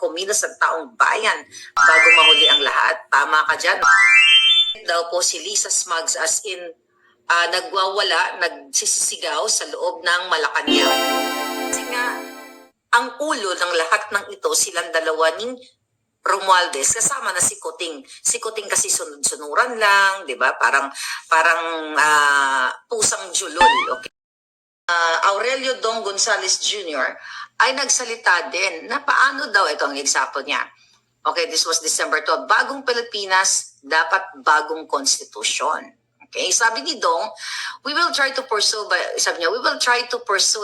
kumilos ang taong bayan bago mahuli ang lahat. Tama ka dyan. Daw po si Lisa Smugs as in nagwawala, nagsisigaw sa loob ng Malacanang. Kasi nga, ang ulo ng lahat ng ito, silang dalawa ni Romualdez, kasama na si Kuting. Si Kuting kasi sunod-sunuran lang, di ba? Parang pusang julol, okay? Aurelio Dong Gonzales Jr. ay nagsalita din na paano daw, ito ang eksakto niya. Okay, this was December 12. Bagong Pilipinas, dapat bagong konstitusyon. Okay, sabi ni Dong, we will try to pursue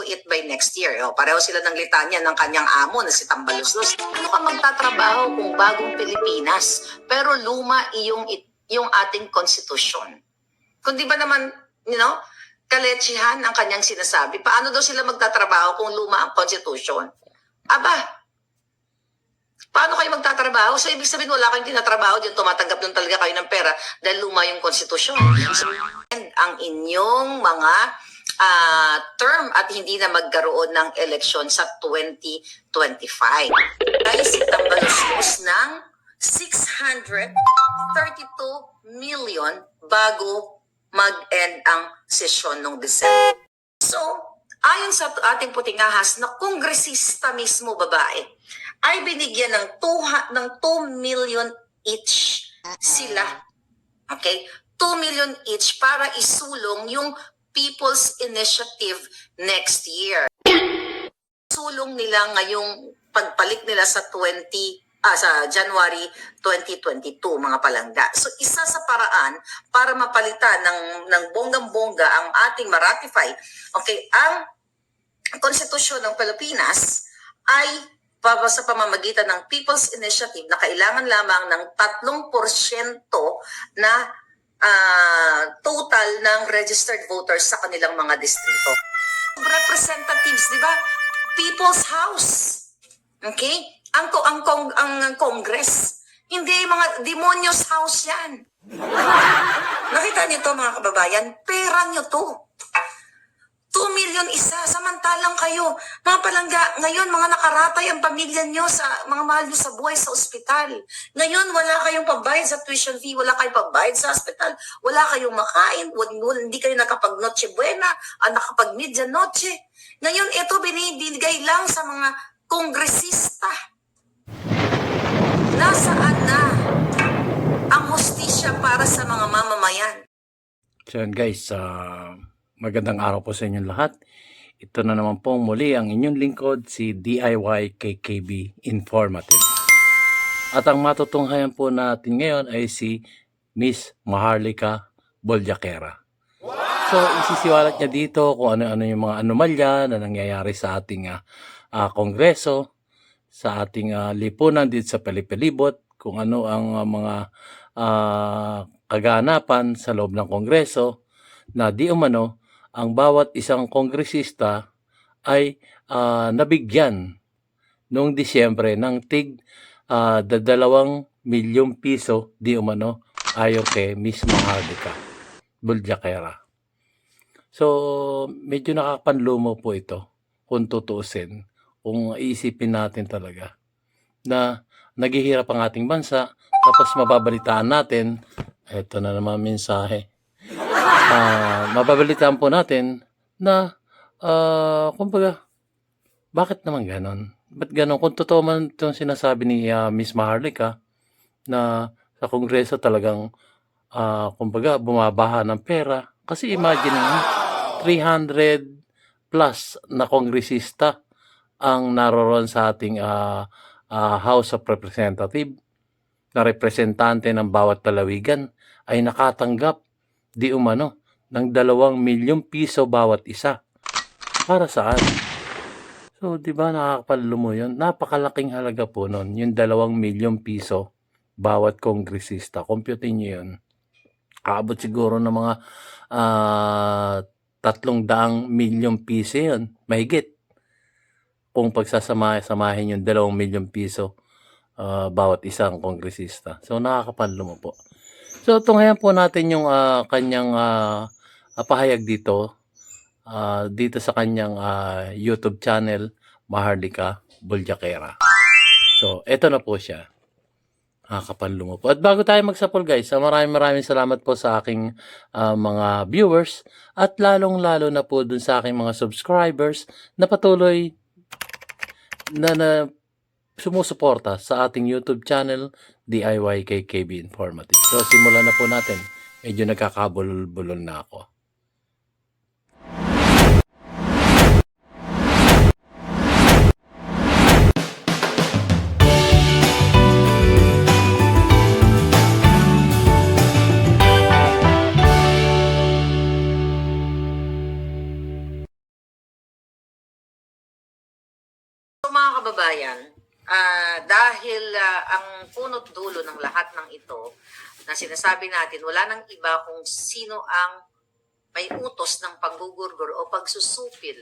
it by next year. O, pareho sila ng litanya ng kanyang amo na si Tambaluslos. Ano ka magtatrabaho kung bagong Pilipinas, pero luma yung ating konstitusyon? Kung di ba naman, kaletsihan ang kanyang sinasabi, paano daw sila magtatrabaho kung luma ang konstitusyon? Aba, paano kayo magtatrabaho? So, ibig sabihin, wala kayong tinatrabaho dyan, tumatanggap nun talaga kayo ng pera dahil luma yung konstitusyon. So, ang inyong mga term at hindi na magkaroon ng eleksyon sa 2025. Dahil si Tambaluslos ng 632 million bago mag-end ang sesyon ng December. So, ayon sa ating puting ahas na kongresista mismo babae, ay binigyan ng 2 million each sila. Okay? 2 million each para isulong yung People's Initiative next year. Sulong nila ngayong pagpalit nila sa January 2022, mga palangga. So, isa sa paraan para mapalitan ng bonggang-bongga ang ating maratify, okay, ang konstitusyon ng Pilipinas ay sa pamamagitan ng People's Initiative na kailangan lamang ng 3% na total ng registered voters sa kanilang mga distrito. Representatives, di ba? People's House. Okay? Ang Congress. Hindi mga demonyos house yan. Nakita niyo to, mga kababayan? Pera niyo to. 2 million isa, samantalang kayo, mga palangga, ngayon mga nakaratay ang pamilya nyo sa mga mahal nyo sa buhay sa ospital. Ngayon wala kayong pambayad sa tuition fee, wala kayong pambayad sa ospital, wala kayong makain, hindi kayo nakapag-noche buena, nakapag-media-noche. Ngayon ito binibigay lang sa mga kongresista. Nasaan na ang hustisya para sa mga mamamayan? So guys, magandang araw po sa inyong lahat. Ito na naman po muli ang inyong lingkod, si DIY KKB Informative. At ang matutunghayan po natin ngayon ay si Miss Maharlika Boljacquera. So isisiwalat niya dito kung ano-ano yung mga anomalya na nangyayari sa ating kongreso, sa ating lipunan dito sa Pilipilibot, kung ano ang mga kaganapan sa loob ng kongreso na di umano ang bawat isang kongresista ay nabigyan noong Disyembre ng tig 2 milyong piso di umano ayon kay Miss Maharlika Boljacquera. So, medyo nakapanlumo po ito kung tutuusin, kung iisipin natin talaga na naghihirap ang ating bansa, tapos mababalitaan natin, ito na naman mensahe, mababalitaan po natin na kumbaga, bakit naman ganon? Ba't ganon? Kung totoo man itong sinasabi ni Miss Maharlika na sa kongreso talagang kumbaga bumabaha ng pera. Kasi imagine mo, 300 plus na kongresista ang naroon sa ating House of Representatives na representante ng bawat lalawigan ay nakatanggap di umano ng 2 milyong piso bawat isa. Para saan? So, di ba nakakapalumo yun? Napakalaking halaga po nun, yung 2 milyong piso bawat kongresista. Computin nyo yun. Aabot siguro ng mga 300 milyong piso yun. Mahigit. Kung pagsasamahin yung 2 milyong piso bawat isang kongresista. So, nakakapalumo po. So, tunghayan po natin yung kanyang pahayag dito sa kanyang YouTube channel, Maharlika Boljacquera. So, eto na po siya. Nakakapanlumo po. At bago tayo magsapol guys, maraming salamat po sa aking mga viewers at lalong-lalo na po dun sa aking mga subscribers na patuloy na sumusuporta sa ating YouTube channel, DIY KKB Informative. So, simulan na po natin. Medyo nagkakabulol-bulol na ako. So mga kababayan, dahil ang punot dulo ng lahat ng ito na sinasabi natin, wala nang iba kung sino ang may utos ng paggugurgur o pagsusupil,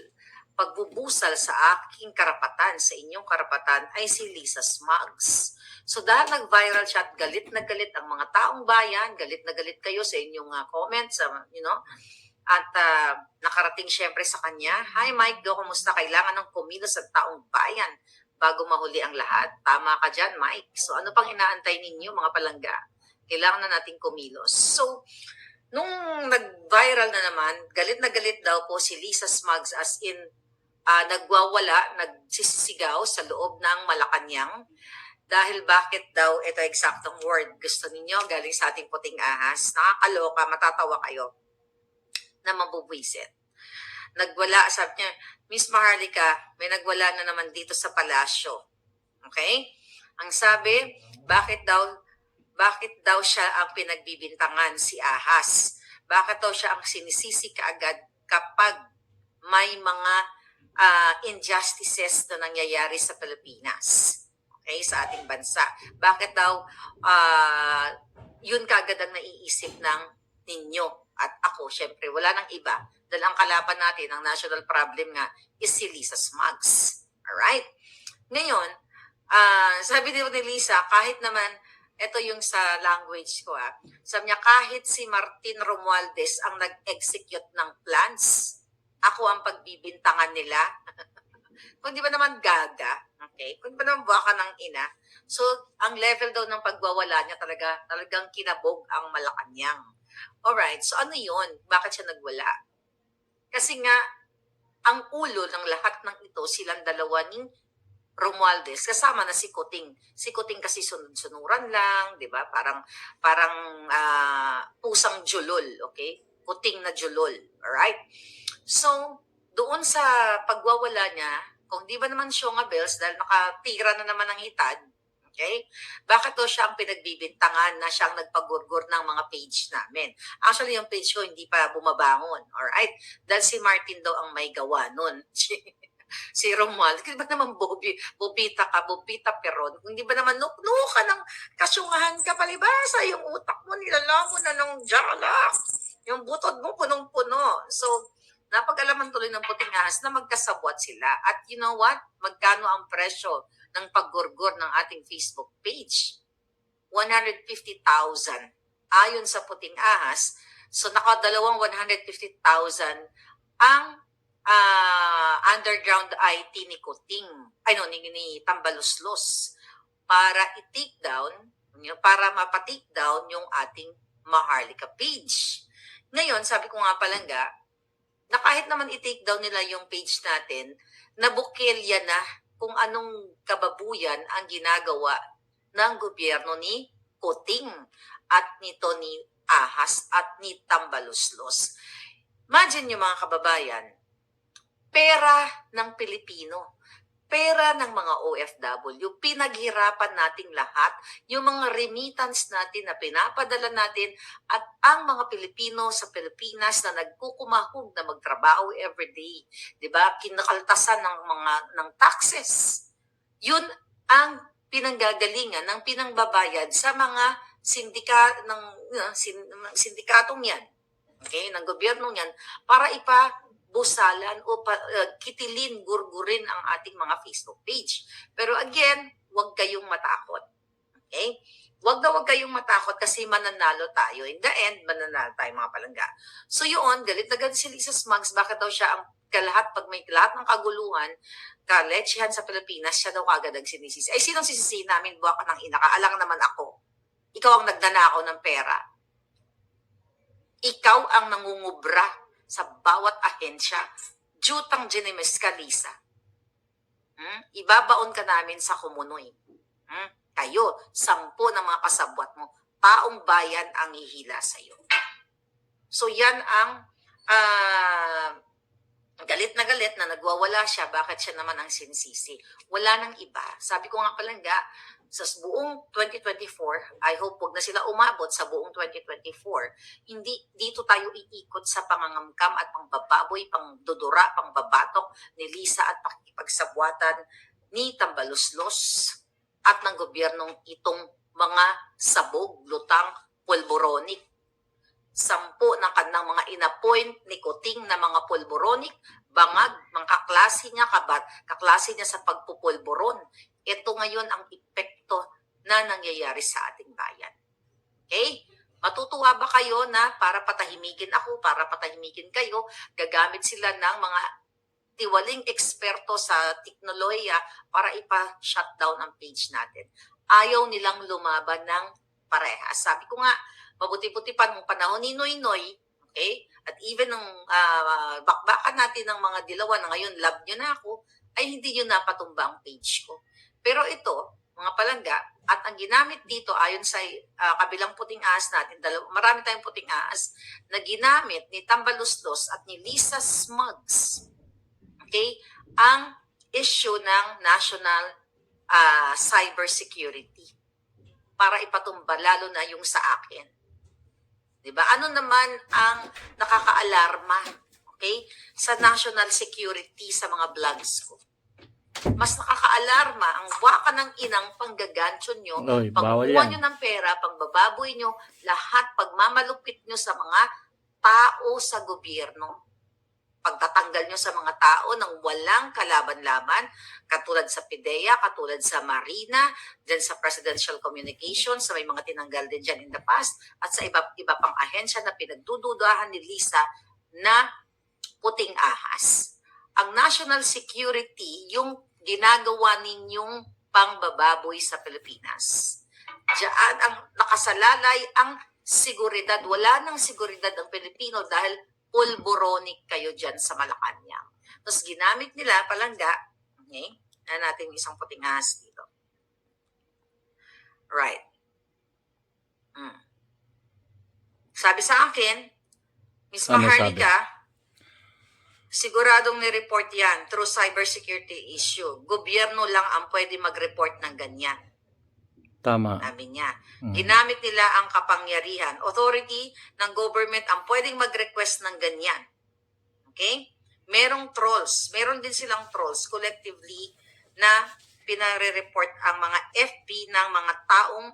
pagbubusal sa aking karapatan, sa inyong karapatan, ay si Lisa Smugs. So dahil nag-viral siya at galit na galit ang mga taong bayan, galit na galit kayo sa inyong comments, at nakarating syempre sa kanya, "Hi Mike Do, kumusta? Kailangan ng kumilos sa taong bayan bago mahuli ang lahat." Tama ka dyan, Mike. So ano pang inaantay ninyo mga palangga? Kailangan na nating kumilos. So, nung nag-viral na naman, galit na galit daw po si Lisa Smugs, as in nagwawala, nagsisigaw sa loob ng Malacanang. Dahil bakit daw, ito eksaktong word, gusto ninyo, galing sa ating puting ahas, nakakaloka, matatawa kayo, na mabubwisit. Nagwala, sabi niya, "Miss Maharlika, may nagwala na naman dito sa palasyo." Okay? Ang sabi, bakit daw siya ang pinagbibintangan, si ahas? Bakit daw siya ang sinisisi kaagad kapag may mga injustices na nangyayari sa Pilipinas? Okay, sa ating bansa. Bakit daw yun kaagad ang naiisip ng ninyo at ako? Syempre, wala nang iba. Dahil ang kalaban natin, ang national problem nga, is si Lisa Smugs. Alright? Ngayon, sabi din ni Lisa, kahit naman, ito yung sa language ko sabi niya, kahit si Martin Romualdez ang nag-execute ng plans, ako ang pagbibintangan nila. Kung di ba naman gaga, okay? Kung di ba naman baka ng ina. So, ang level daw ng pagwawala niya talagang kinabog ang Malacanang. Alright, so ano yun? Bakit siya nagwala? Kasi nga, ang ulo ng lahat ng ito, silang dalawa ni Romualdez, kasama na si Kuting. Si Kuting kasi sunod-sunuran lang, di ba? Parang pusang julol, okay? Kuting na julol, alright? So, doon sa pagwawala niya, kung di ba naman siya nga bells, dahil nakatira na naman ng hitad, okay? Bakit daw siya ang pinagbibintangan na siyang nagpagurgur ng mga page namin? Actually, yung page ko hindi pa bumabangon, alright? Dahil si Martin daw ang may gawa nun. Si Romuald, di ba naman bobita peron? Kung di ba naman nukno ka ng kasyungahan ka palibasa, yung utak mo nilalamon na ng jalak, yung butod mo punong-puno. So, napag-alaman tuloy ng puting ahas na magkasabwat sila. At you know what? Magkano ang presyo ng paggurgur ng ating Facebook page? 150,000. Ayon sa puting ahas, so nakadalawang 150,000 ang underground IT ni Kuting, ni Tambaluslos, para i-take down, para mapa-take down yung ating Maharlika page. Ngayon, sabi ko nga palangga, na kahit naman i-take down nila yung page natin, nabukilya na kung anong kababuyan ang ginagawa ng gobyerno ni Kuting at nito ni Ahas at ni Tambaluslos. Imagine nyo mga kababayan, pera ng Pilipino, pera ng mga OFW, pinaghirapan nating lahat, yung mga remittance natin na pinapadala natin, at ang mga Pilipino sa Pilipinas na nagkukumahog na magtrabaho everyday, di ba? Kinakaltasan ng taxes. Yun ang pinanggagalingan ng pinangbabayad sa mga sindikatong yan, okay, ng gobyernong yan, para busalan o kitilin, gurgurin ang ating mga Facebook page. Pero again, huwag kayong matakot. Okay? Huwag kayong matakot kasi mananalo tayo. In the end, mananalo tayo mga palangga. So yun, galit na galit si Lisa Smugs. Bakit daw siya ang lahat, pag may lahat ng kaguluhan, kalechihan sa Pilipinas, siya daw agad ang sinisisi. Ay, sinong sisisihin namin? Buwa ka ng ina ka, alang naman ako. Ikaw ang nagdanakaw ng pera. Ikaw ang nangungubra sa bawat ahensya. Jutang Ginimes ka, Lisa. Ibabaon ka namin sa Kumunoy. Kayo, 10 ng mga kasabwat mo, taong bayan ang ihila sa'yo. So yan ang galit na nagwawala siya. Bakit siya naman ang sinisisi? Wala nang iba. Sabi ko nga palangga, sa buong 2024, I hope wag na sila umabot sa buong 2024, hindi dito tayo iikot sa pangangamkam at pangbababoy, pangdudura, pangbabatok ni Lisa at pakikipagsabwatan ni Tambaluslos at ng gobyernong itong mga sabog, lutang, pulboronic. 10 ng kanang mga inappoint ni Kuting na mga pulboronic, bangag, mga kaklase niya sa pagpupulboron. Ito ngayon ang epekto na nangyayari sa ating bayan. Okay? Matutuwa ba kayo na para patahimikin ako, para patahimikin kayo, gagamit sila ng mga tiwaling eksperto sa teknolohiya para ipa-shutdown ang page natin. Ayaw nilang lumaban ng parehas. Sabi ko nga, mabuti-buti pa nung panahon ni Noynoy, okay? At even nung bakbakan natin ng mga dilawan na ngayon, love nyo na ako, ay hindi nyo napatumba ang page ko. Pero ito, mga palangga, at ang ginamit dito ayon sa kabilang puting ahas natin, marami tayong puting ahas, na ginamit ni Tambaluslos at ni Lisa Smugs, okay, ang issue ng national cybersecurity para ipatumba, lalo na yung sa akin. Diba? Ano naman ang nakakaalarma, okay, sa national security sa mga vlogs ko? Mas nakakaalarma ang waka ng inang panggagancho nyo, pagkuha nyo ng pera, pangbababoy nyo, lahat pagmamalupit nyo sa mga tao sa gobyerno. Pagtatanggal nyo sa mga tao ng walang kalaban-laban, katulad sa PIDEA, katulad sa Marina, dyan sa Presidential Communications, sa may mga tinanggal din dyan in the past, at sa iba pang ahensya na pinagdududahan ni Lisa na puting ahas. Ang national security, yung ginagawa ninyong pangbababoy sa Pilipinas. Diyan ang nakasalalay ang seguridad. Wala nang seguridad ang Pilipino dahil pulboronic kayo dyan sa Malacanang. Tapos ginamit nila palangga, okay, na natin isang puting ahas dito. Right. Sabi sa akin, Ms. Maharlika, siguradong ni-report yan through cybersecurity issue. Gobyerno lang ang pwede mag-report ng ganyan. Tama. Sabi niya. Ginamit nila ang kapangyarihan. Authority ng government ang pwedeng mag-request ng ganyan. Okay? Merong trolls. Meron din silang trolls collectively na pinare-report ang mga FB ng mga taong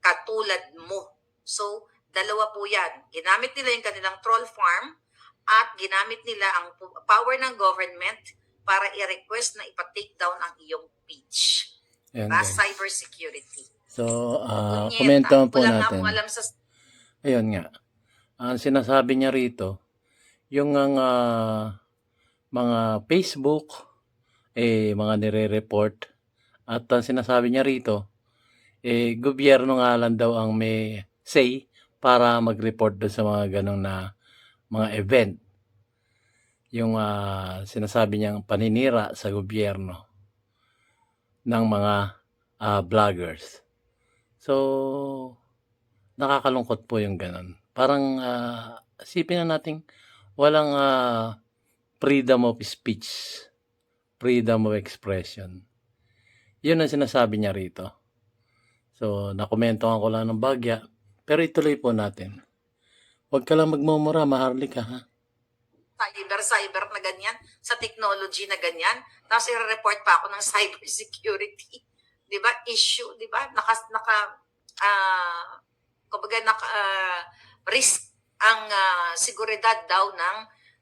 katulad mo. So, dalawa po yan. Ginamit nila yung kanilang troll farm at ginamit nila ang power ng government para i-request na ipa-take down ang iyong page. Diba? Cybersecurity. So, komento po natin. Alam sa... Ayun nga. Ang sinasabi niya rito, yung mga Facebook, mga nire-report, at ang sinasabi niya rito, gobyerno nga lang daw ang may say para mag-report doon sa mga ganong na mga event. Yung sinasabi niyang paninira sa gobyerno ng mga vloggers. So, nakakalungkot po yung ganon. Parang isipin na natin walang freedom of speech, freedom of expression. Yun ang sinasabi niya rito. So, nakomentohan ko lang ng bagya. Pero ituloy po natin. Huwag ka lang magmumura, Maharlika, ha? Cyber na ganyan, sa technology na ganyan, tapos i-report pa ako ng cybersecurity. Di ba? Issue, di ba? Risk ang seguridad daw ng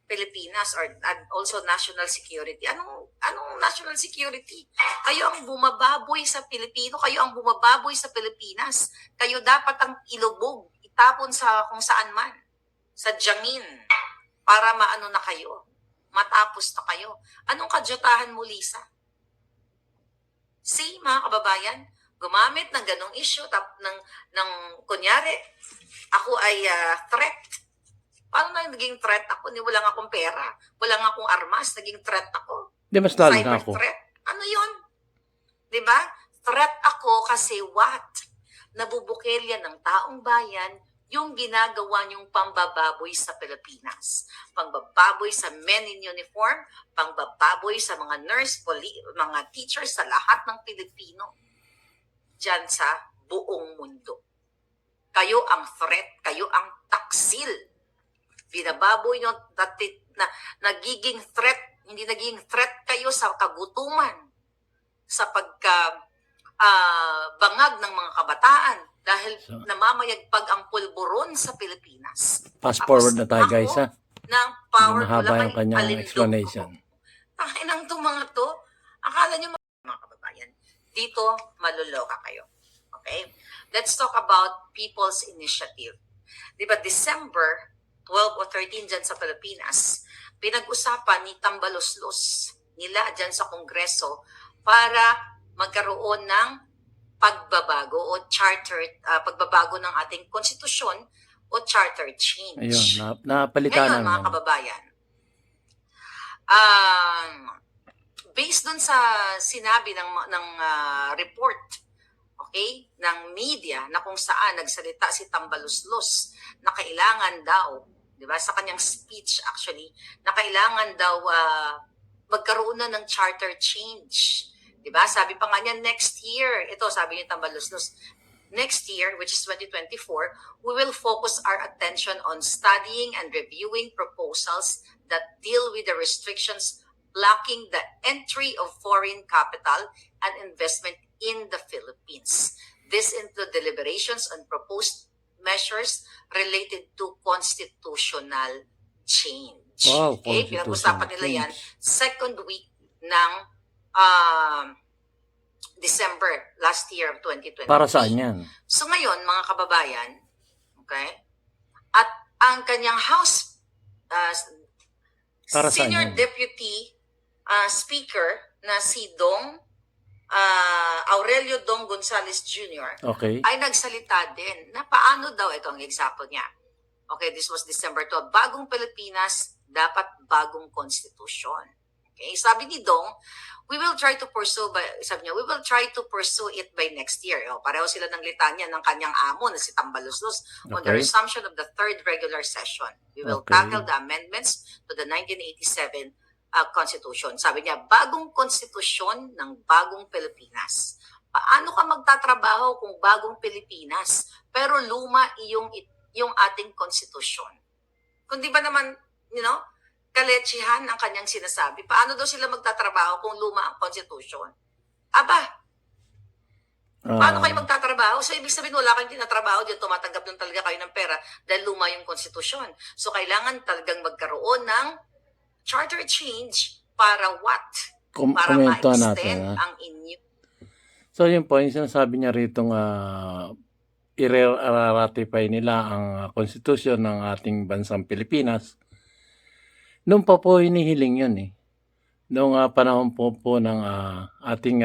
Pilipinas or also national security. Anong national security? Kayo ang bumababoy sa Pilipino, kayo ang bumababoy sa Pilipinas. Kayo dapat ang ilubog, itapon sa kung saan man, sa Jangin, para maano na kayo. matapos na kayo. Anong kadyatahan mo, Lisa? See, mga kababayan, gumamit ng ganong issue, kunyari, ako ay threat. Paano na naging threat ako? Wala nga akong pera. Wala nga akong armas. Naging threat ako. Di mas lalo na Cyber ako. threat. Ano yun? Diba? Threat ako kasi what? Nabubukelya ng taong bayan yung ginagawa niyong pambababoy sa Pilipinas. Pambababoy sa men in uniform, pambababoy sa mga nurse, mga teachers, sa lahat ng Pilipino. Diyan sa buong mundo. Kayo ang threat, kayo ang taksil. Binababoy nyo na nagiging threat, hindi nagiging threat kayo sa kagutuman, sa bangag ng mga kabataan dahil namamayagpag ang pulburon sa Pilipinas. Fast forward na tayo, guys, ha? Ng power Mahaba yung kanyang explanation. Takinang to mga to. Akala nyo mga kababayan, dito maluloka kayo. Okay? Let's talk about People's Initiative. Diba December 12 o 13 dyan sa Pilipinas, pinag-usapan ni Tambaloslos nila dyan sa Kongreso para magkaroon ng pagbabago o pagbabago ng ating konstitusyon o charter change. Ayun, napalitan ngayon, mga kababayan, based dun sa sinabi ng report, okay, ng media na kung saan nagsalita si Tambaloslos na kailangan daw, di ba, sa kanyang speech actually, na kailangan daw magkaroon na ng charter change. Di ba? Sabi pa nga niya, next year, ito sabi ni Tambaloslos, next year, which is 2024, we will focus our attention on studying and reviewing proposals that deal with the restrictions blocking the entry of foreign capital and investment in the Philippines. This include deliberations on proposed measures related to constitutional change. Wow, okay, pinag-usapan nila yan second week ng December last year of 2020. Para saan yan? So ngayon, mga kababayan, okay, at ang kanyang House Senior Deputy Speaker na si Aurelio Dong Gonzales Jr. Okay. ay nagsalita din na paano daw, ito ang example niya. Okay, this was December 12. Bagong Pilipinas, dapat bagong konstitusyon. Okay, sabi ni Dong, we will try to pursue it by next year. O, pareho sila ng litanya ng kanyang amo na si Tambaloslos on the resumption of the third regular session. We will tackle the amendments to the 1987 Constitution. Sabi niya, bagong konstitusyon ng bagong Pilipinas. Paano ka magtatrabaho kung bagong Pilipinas, pero luma yung ating konstitusyon? Kung di ba naman, kaletsihan ang kanyang sinasabi, paano daw sila magtatrabaho kung luma ang konstitusyon? Aba, paano kayo magtatrabaho? So, ibig sabihin, wala kayong tinatrabaho dyan, tumatanggap lang talaga kayo ng pera dahil luma yung konstitusyon. So, kailangan talagang magkaroon ng charter change para what? Para ma-extend ang inyo. So, yun po, yung sinasabi niya rito i-ratify nila ang konstitusyon ng ating bansang Pilipinas. Noong pa po hinihiling yun eh. Noong panahon po ng ating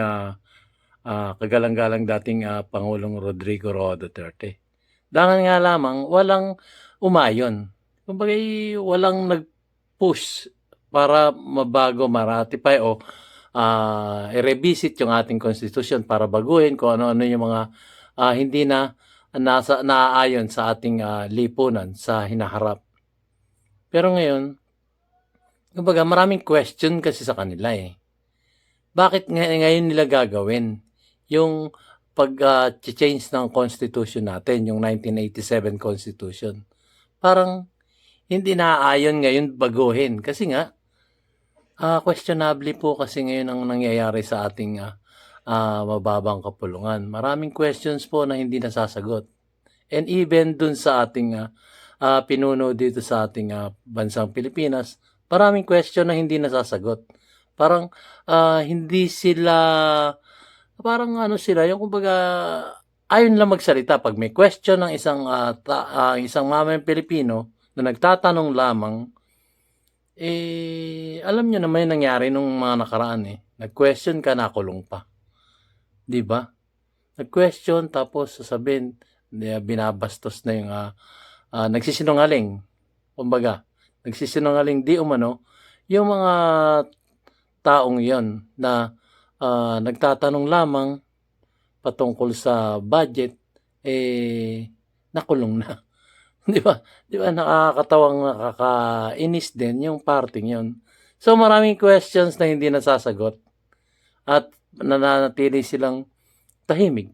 kagalang-galang dating Pangulong Rodrigo Roa Duterte. Dahil nga lamang, walang umayon. Kumbaga, walang nag-push para mabago, ma-ratify o i-revisit yung ating konstitusyon para baguhin kung ano-ano yung mga hindi na naaayon sa ating lipunan sa hinaharap. Pero ngayon, kumbaga maraming question kasi sa kanila eh. Bakit ngayon nila gagawin yung pag-change ng constitution natin, yung 1987 constitution? Parang hindi naaayon ngayon baguhin. Kasi nga, questionable po kasi ngayon ang nangyayari sa ating mababang kapulungan. Maraming questions po na hindi nasasagot. And even dun sa ating pinuno dito sa ating bansang Pilipinas, maraming question na hindi nasasagot. Parang hindi sila, parang sila, yung kumbaga, ayon lang magsalita. Pag may question ng isang mamayang Pilipino na nagtatanong lamang, alam niyo naman yung nangyari nung mga nakaraan Nag-question ka, nakulong pa. 'Di ba? Nag-question tapos sasabihin, binabastos na yung nagsisinungaling. Kumbaga, nagsisinungaling di umano yung mga taong yon na nagtatanong lamang patungkol sa budget, nakulong na. Di ba? Di ba nakakatawang nakakainis din yung parting yon. So maraming questions na hindi nasasagot at nananatili silang tahimik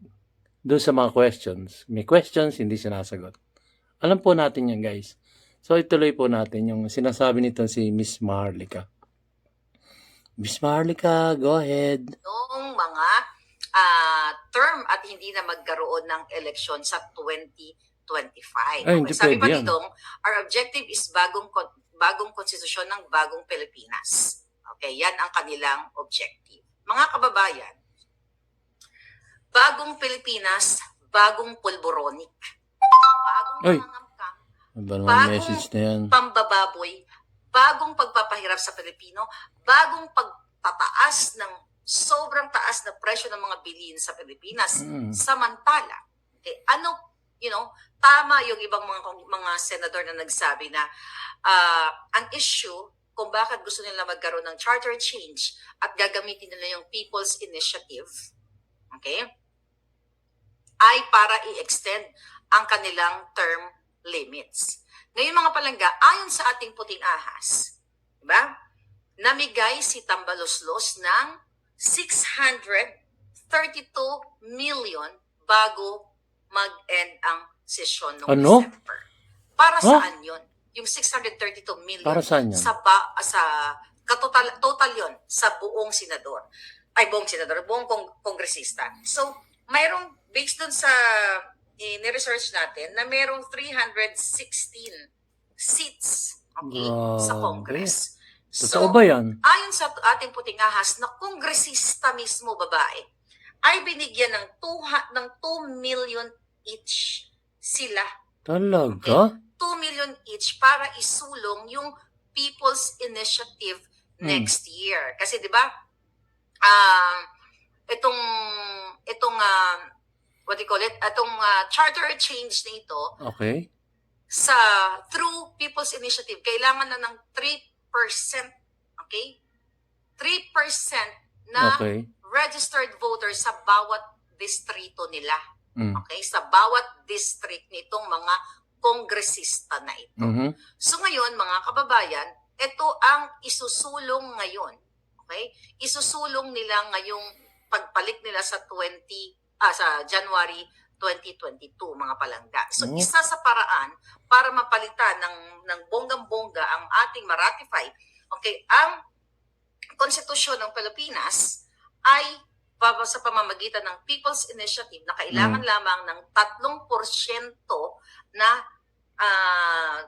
doon sa mga questions. May questions, hindi sinasagot. Alam po natin yan, guys. So ituloy po natin yung sinasabi nito si Miss Maharlika. Miss Maharlika, go ahead. Noong mga term at hindi na magkaroon ng eleksyon sa 2025. Ay, hindi Sabi pa pwede yan. dito, our objective is bagong konstitusyon ng bagong Pilipinas. Okay, yan ang kanilang objective. Mga kababayan, bagong Pilipinas, bagong pulboronic. Bagong Ay. pangangkam, Ano ba naman bagong message na yan? pambababoy, bagong pagpapahirap sa Pilipino, bagong pagtataas ng sobrang taas na presyo ng mga bilihin sa Pilipinas. Samantala, tama yung ibang mga senador na nagsabi na ang issue kung bakit gusto nila magkaroon ng charter change at gagamitin nila yung People's Initiative, okay, ay para i-extend ang kanilang term limits. Ngayon mga palangga, ayon sa ating puting ahas, diba? Namigay si Tambaloslos ng 632 million bago mag-end ang sesyon noong December. Para saan yun? Yung 632 million. Para saan yun? Total yun sa buong senador. Buong kongresista. So, mayroong, based dun sa ni-research natin, na mayroong 316 seats sa Congress. Totoo ba yan? Ayon sa ating puting ahas na kongresista mismo babae, ay binigyan ng 2 million each sila. Talaga? 2 million each para isulong yung People's Initiative next year. Kasi 'di ba? What do you call it? Itong charter change na ito, okay, through People's Initiative, kailangan na ng 3%, okay? 3% na registered voters sa bawat distrito nila. Okay? Sa bawat district nitong mga kongresista na ito. So ngayon, mga kababayan, ito ang isusulong ngayon. Okay? Isusulong nila ngayong pagpalit nila sa January 2022, mga palangga. So isa sa paraan para mapalitan ng bonggang-bongga ang ating maratify, okay, ang konstitusyon ng Pilipinas ay sa pamamagitan ng People's Initiative na kailangan lamang ng 3% na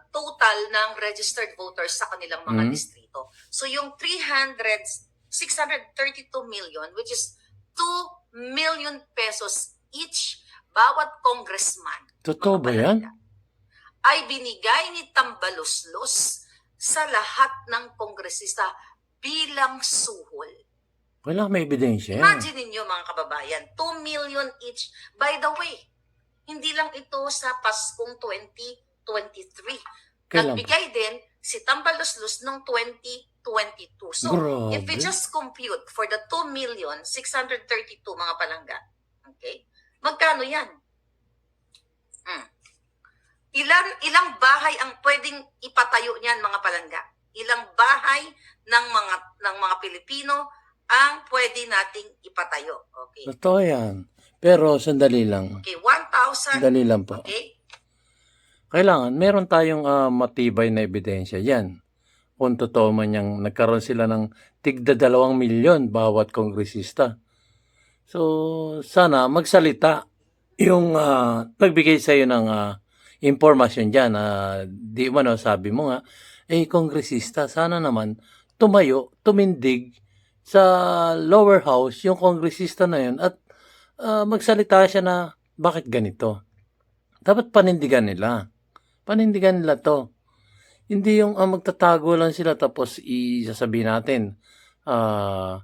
total ng registered voters sa kanilang mga distrito. So yung 632 million, which is 2 million pesos each bawat congressman. Totoo ba yan? Ay binigay ni Tambaloslos sa lahat ng kongresista bilang suhol. Wala, may ebidensya. Imagine niyo mga kababayan, 2 million each. By the way, hindi lang ito sa Paskong 2023. Nagbigay din si Tambaloslos noong 2022. So, grabe, if we just compute for the 2,632 mga palangga, okay, magkano yan? Ilang bahay ang pwedeng ipatayo niyan mga palangga? Ilang bahay ng mga Pilipino ang pwede nating ipatayo? Okay. Totoo yan. Pero sandali lang. Okay, 1,000. Sandali lang po. Okay. Kailangan, meron tayong matibay na ebidensya yan. Kung totoo man yung nagkaroon sila ng tigda 2 milyon bawat kongresista. So, sana magsalita yung nagbigay sa iyo ng impormasyon dyan. Di man sabi mo nga, kongresista, sana naman tumindig sa lower house yung kongresista na yun at magsalita siya na bakit ganito. Dapat panindigan nila. Panindigan nila to. Hindi yung magtatago lang sila tapos sasabihin natin, ah,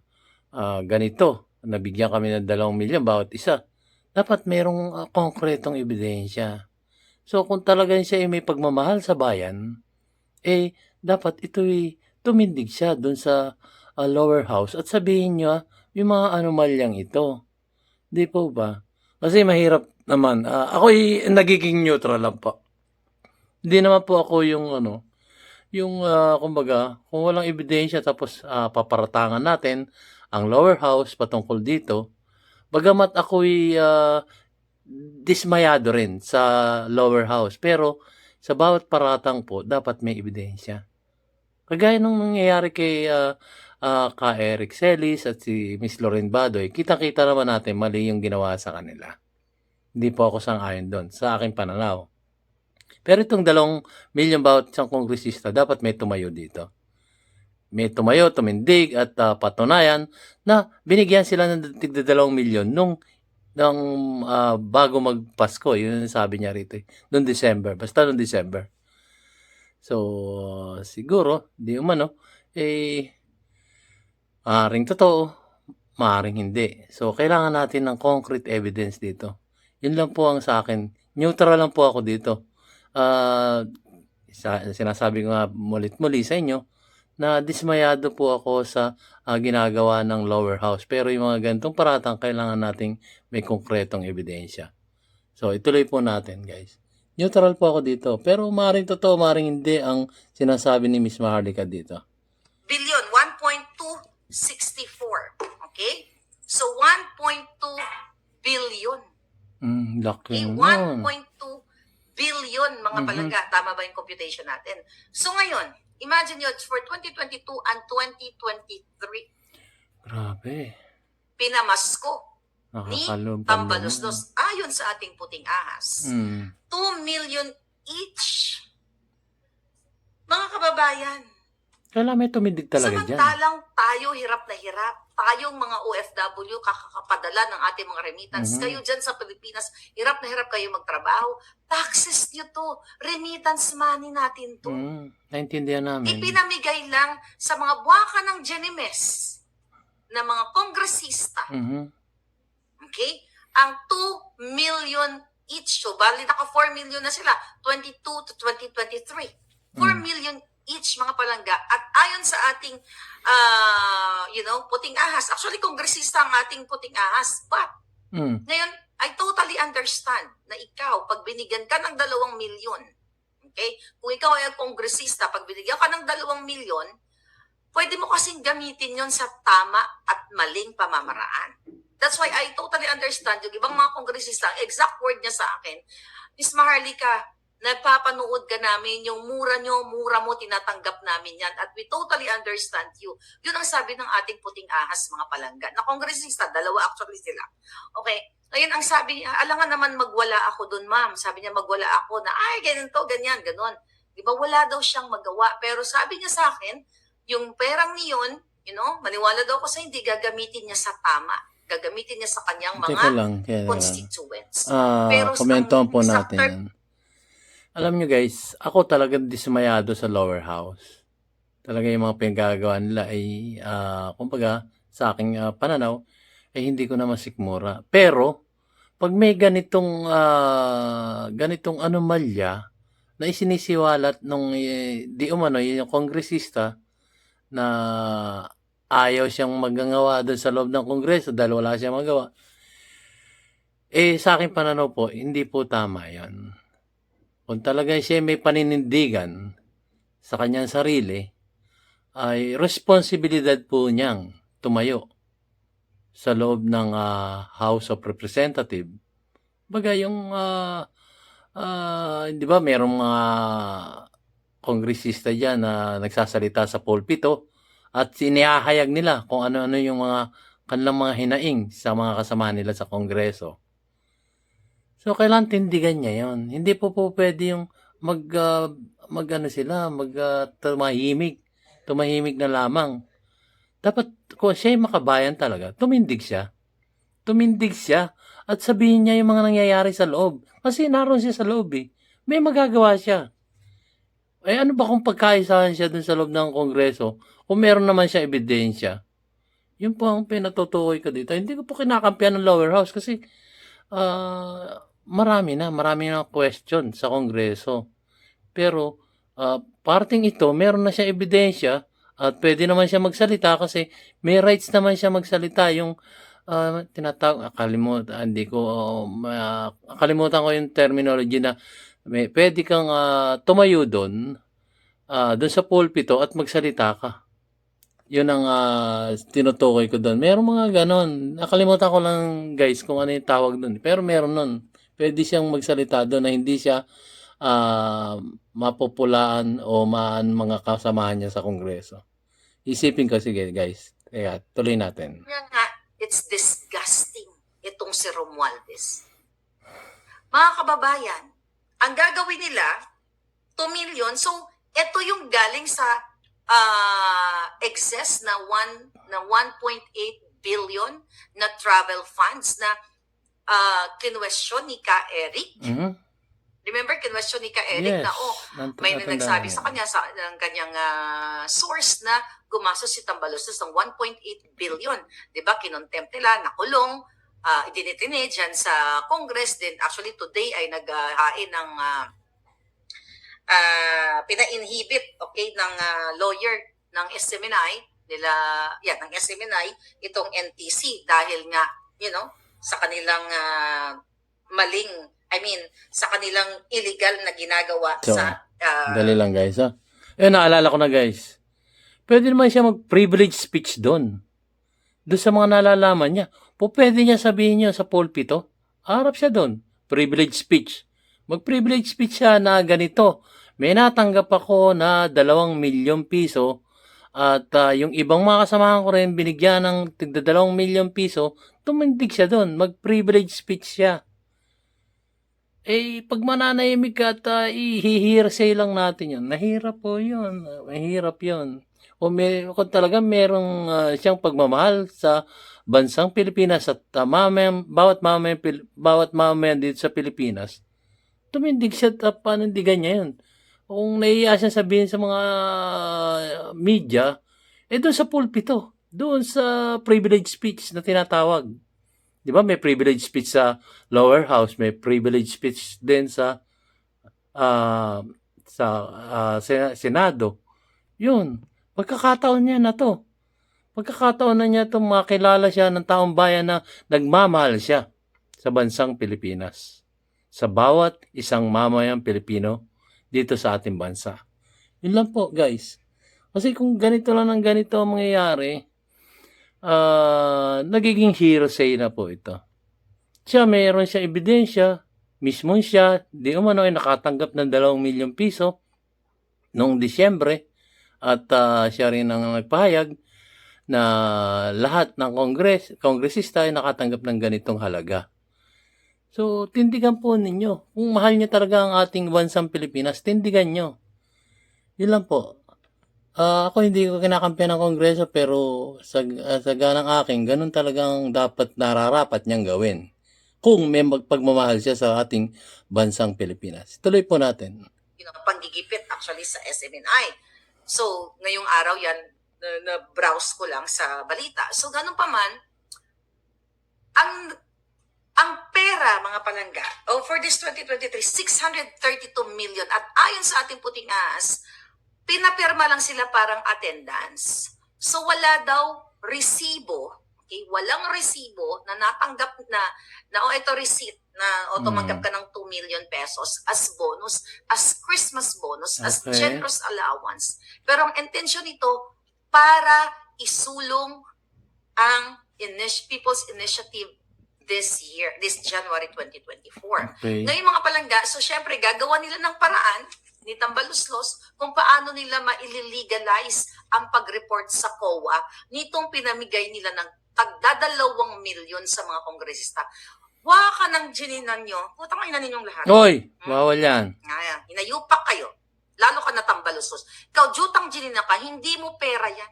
ganito, nabigyan kami ng 2 milyon bawat isa. Dapat merong konkretong ebidensya. So kung talagang siya ay may pagmamahal sa bayan, dapat ito'y tumindig siya dun sa lower house at sabihin niya yung mga anomalyang ito. 'Di po ba? Kasi mahirap naman, ako'y nagiging neutral lang po. Hindi naman po ako yung yung kumbaga kung walang ebidensya tapos paparatangan natin ang lower house patungkol dito, bagamat ako'y dismayado rin sa lower house, pero sa bawat paratang po dapat may ebidensya. Kagaya nung nangyayari kay ka Eric Celis at si Miss Loren Badoy, kitang-kita naman natin mali yung ginawa sa kanila. Hindi po ako sang-ayon do'n, sa aking pananaw. Pero itong 2 milyon bawat isang kongresista, dapat may tumayo dito. May tumayo, tumindig at patunayan na binigyan sila ng tigda 2 milyon nung bago magpasko. Yun ang sabi niya rito. Noong December. Basta noong December. So, siguro, di umano, maaaring totoo, maaaring hindi. So, kailangan natin ng concrete evidence dito. Yun lang po ang sa akin. Neutral lang po ako dito. Sinasabi ko nga mulit-muli sa inyo na dismayado po ako sa ginagawa ng lower house. Pero yung mga ganitong paratang, kailangan nating may konkretong ebidensya. So, ituloy po natin, guys. Neutral po ako dito. Pero maaaring totoo, maaaring hindi ang sinasabi ni Miss Maharlika dito. Billion, 1.264. Okay? So, 1.2 billion. Laki Okay? nun. 1.2 billion, mga palangga. Tama ba yung computation natin? So, ngayon, imagine yun, for 2022 and 2023, Grabe. pinamasko ni Nakakalungkot Tambaluslos ayon sa ating puting ahas. naman. 2 million each. Mga kababayan, Kailangan may tumindig talaga dyan. samantalang tayo hirap na hirap. Tayong mga OFW kakakapadala ng ating mga remittance. Kayo dyan sa Pilipinas, hirap na hirap kayo magtrabaho. Taxes nyo to. Remittance money natin to. Naintindihan namin. Ipinamigay lang sa mga buwaka ng Genimes na mga kongresista. Okay? Ang 2 million each. So, bali naka 4 million na sila. 22 to 2023. 4 million each, mga palangga. At ayon sa ating, puting ahas. Actually, kongresista ang ating puting ahas. But, ngayon, I totally understand na ikaw, pag binigyan ka ng 2 milyon, okay? Kung ikaw ay kongresista, pag binigyan ka ng 2 milyon, pwede mo kasing gamitin yon sa tama at maling pamamaraan. That's why I totally understand yung ibang mga kongresista, ang exact word niya sa akin, Miss Maharlika, nagpapanood ka namin, yung mura mo, tinatanggap namin yan. At we totally understand you. Yun ang sabi ng ating puting ahas, mga palangga. Na kongresista, 2 actually sila. Okay? Ngayon, ang sabi niya, alangan naman magwala ako dun, ma'am. Sabi niya, magwala ako na, ganito, ganyan, ganon. Di ba, wala daw siyang magawa. Pero sabi niya sa akin, yung perang niyon, maniwala daw ako sa hindi, gagamitin niya sa tama. Gagamitin niya sa kanyang mga constituents. Pero komentohan po natin yan. Alam nyo guys, ako talagang dismayado sa lower house. Talaga yung mga pinagagawa nila ay, kumbaga, sa aking pananaw, ay hindi ko na masikmura. Pero, pag may ganitong anomalya na isinisiwalat nung di umano, yung kongresista na ayaw siyang magagawa doon sa loob ng kongreso dahil wala siyang magawa, sa aking pananaw po, hindi po tama yan. Kung talaga siya may paninindigan sa kanyang sarili, ay responsibilidad po niyang tumayo sa loob ng House of Representatives. Baga yung, di ba, merong mga kongresista dyan na nagsasalita sa pulpito at sinihahayag nila kung ano-ano yung mga kanilang mga hinaing sa mga kasama nila sa kongreso. So, kailangan tindigan niya yon. Hindi po pwede yung tumahimik na lamang. Dapat, kung siya yung makabayan talaga, tumindig siya at sabihin niya yung mga nangyayari sa loob. Kasi naroon siya sa loob eh. May magagawa siya. Eh, ano ba kung pagkaisahan siya dun sa loob ng Kongreso kung meron naman siyang ebidensya? Yun po ang pinatutukoy ko dito. Hindi ko po kinakampihan ng lower house kasi marami na question sa Kongreso. Pero parting ito, meron na siya ebidensya at pwede naman siya magsalita kasi may rights naman siya magsalita. Yung tinatawag, kalimutan ko yung terminology na pwede kang tumayo doon sa pulpito at magsalita ka. Yun ang tinutukoy ko doon. Meron mga ganon. Nakalimutan ko lang guys kung ano yung tawag doon. Pero meron nun. Pwede siyang magsalita doon na hindi siya mapupulaan o mga kasamahan niya sa Kongreso. Isipin ko, sige guys. Kaya tuloy natin. Kaya nga, it's disgusting itong si Romualdez. Mga kababayan, ang gagawin nila, 2 million. So, ito yung galing sa excess na 1.8 billion na travel funds na kinwestiyon ni Ka Eric. Mhm. Remember, kinwestiyon ni Ka Eric Yes. na, may nagsabi sa kanya ng kanyang source na gumastos si Tambaloslos ng 1.8 billion. Diba? Kinontempt nila, nakulong, idinitine dyan sa Congress. Then actually today ay naghain ng pina-inhibit, okay, ng lawyer ng SMNI nila, ng SMNI, itong NTC dahil nga, sa kanilang sa kanilang illegal na ginagawa So, sa dali lang guys ha. Naalala ko na guys. Pwede naman siya mag-privilege speech doon. Doon sa mga nalalaman niya. Pwede niya sabihin niya sa pulpito. Harap siya doon. Privilege speech. Mag-privilege speech siya na ganito. May natanggap ako na 2 milyong piso at yung ibang mga kasamahan ko rin binigyan ng 2 milyong piso. Tumindig siya doon. Mag-privilege speech siya. Pag mananahimik ka at i-hearsay lang natin yun, nahirap po yun. Mahirap yun. Kung talaga merong siyang pagmamahal sa bansang Pilipinas at bawat mamayan dito sa Pilipinas, tumindig siya at panindigan niya yun. Kung naiiya siya sabihin sa mga media, doon sa pulpito, doon sa privilege speech na tinatawag. Di ba may privilege speech sa lower house, may privilege speech din sa Senado. Yun, pagkakataon niya na to. Pagkakataon na niya itong makilala siya ng taong bayan na nagmamahal siya sa bansang Pilipinas. Sa bawat isang mamayang Pilipino dito sa ating bansa. Yun lang po guys. Kasi kung ganito lang ng ganito ang mangyayari, nagiging hearsay na po ito. Mayroon siya ebidensya, mismo siya, di umano ay nakatanggap ng 2 milyong piso noong Disyembre at siya rin ang nagpahayag na lahat ng kongresista ay nakatanggap ng ganitong halaga. So, tindigan po ninyo. Kung mahal niyo talaga ang ating bansang Pilipinas, tindigan nyo. Yun lang po. Ako hindi ko kinakampihan ng Kongreso pero sa ganang akin, ganun talagang dapat nararapat niyang gawin. Kung may pagmamahal siya sa ating bansang Pilipinas. Tuloy po natin. Panggigipit actually sa SMNI. So, ngayong araw yan, na-browse ko lang sa balita. So, ganun pa man, ang pera, mga palangga, for this 2023, 632 million. At ayon sa ating puting ahas, pinapirma lang sila parang attendance. So wala daw resibo, okay? Walang resibo na natanggap ito receipt na tumanggap ka ng 2 million pesos as bonus, as Christmas bonus, as generous allowance. Pero ang intention nito para isulong ang People's Initiative this January 2024. Okay. Ngayon mga palangga, so syempre gagawa nila ng paraan ni Tambaloslos kung paano nila ma-legalize ang pag-report sa COA nitong pinamigay nila ng tagda-2 milyon sa mga kongresista. Waka ng gininan nyo. Putang ina ninyong lahat. Hoy! Bawal yan. Hinayupak kayo. Lalo ka na Tambaloslos. Ikaw, jutang ginina ka, hindi mo pera yan.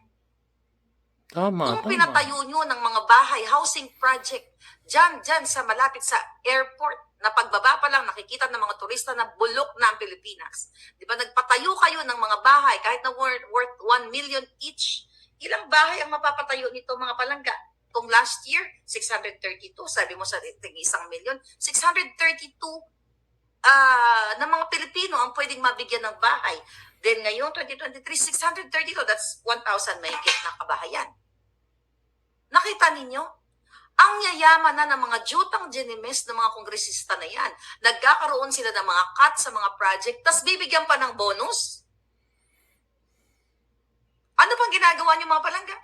Tama. Kung pinatayo nyo ng mga bahay, housing project, dyan sa malapit sa airport, na pagbaba pa lang nakikita ng mga turista na bulok na ang Pilipinas. Di ba nagpatayo kayo ng mga bahay kahit na worth 1 million each. Ilang bahay ang mapapatayo nito mga palangga? Kung last year, 632, sabi mo sa 1 million, 632 na mga Pilipino ang pwedeng mabigyan ng bahay. Then ngayon, 2023, 632, that's 1,000 mahigit na kabahayan. Nakita ninyo? Ang yayaman na ng mga jutang genimes ng mga kongresista na yan. Nagkakaroon sila ng mga cut sa mga project, tas bibigyan pa ng bonus? Ano pang ginagawa niyo mga palangga?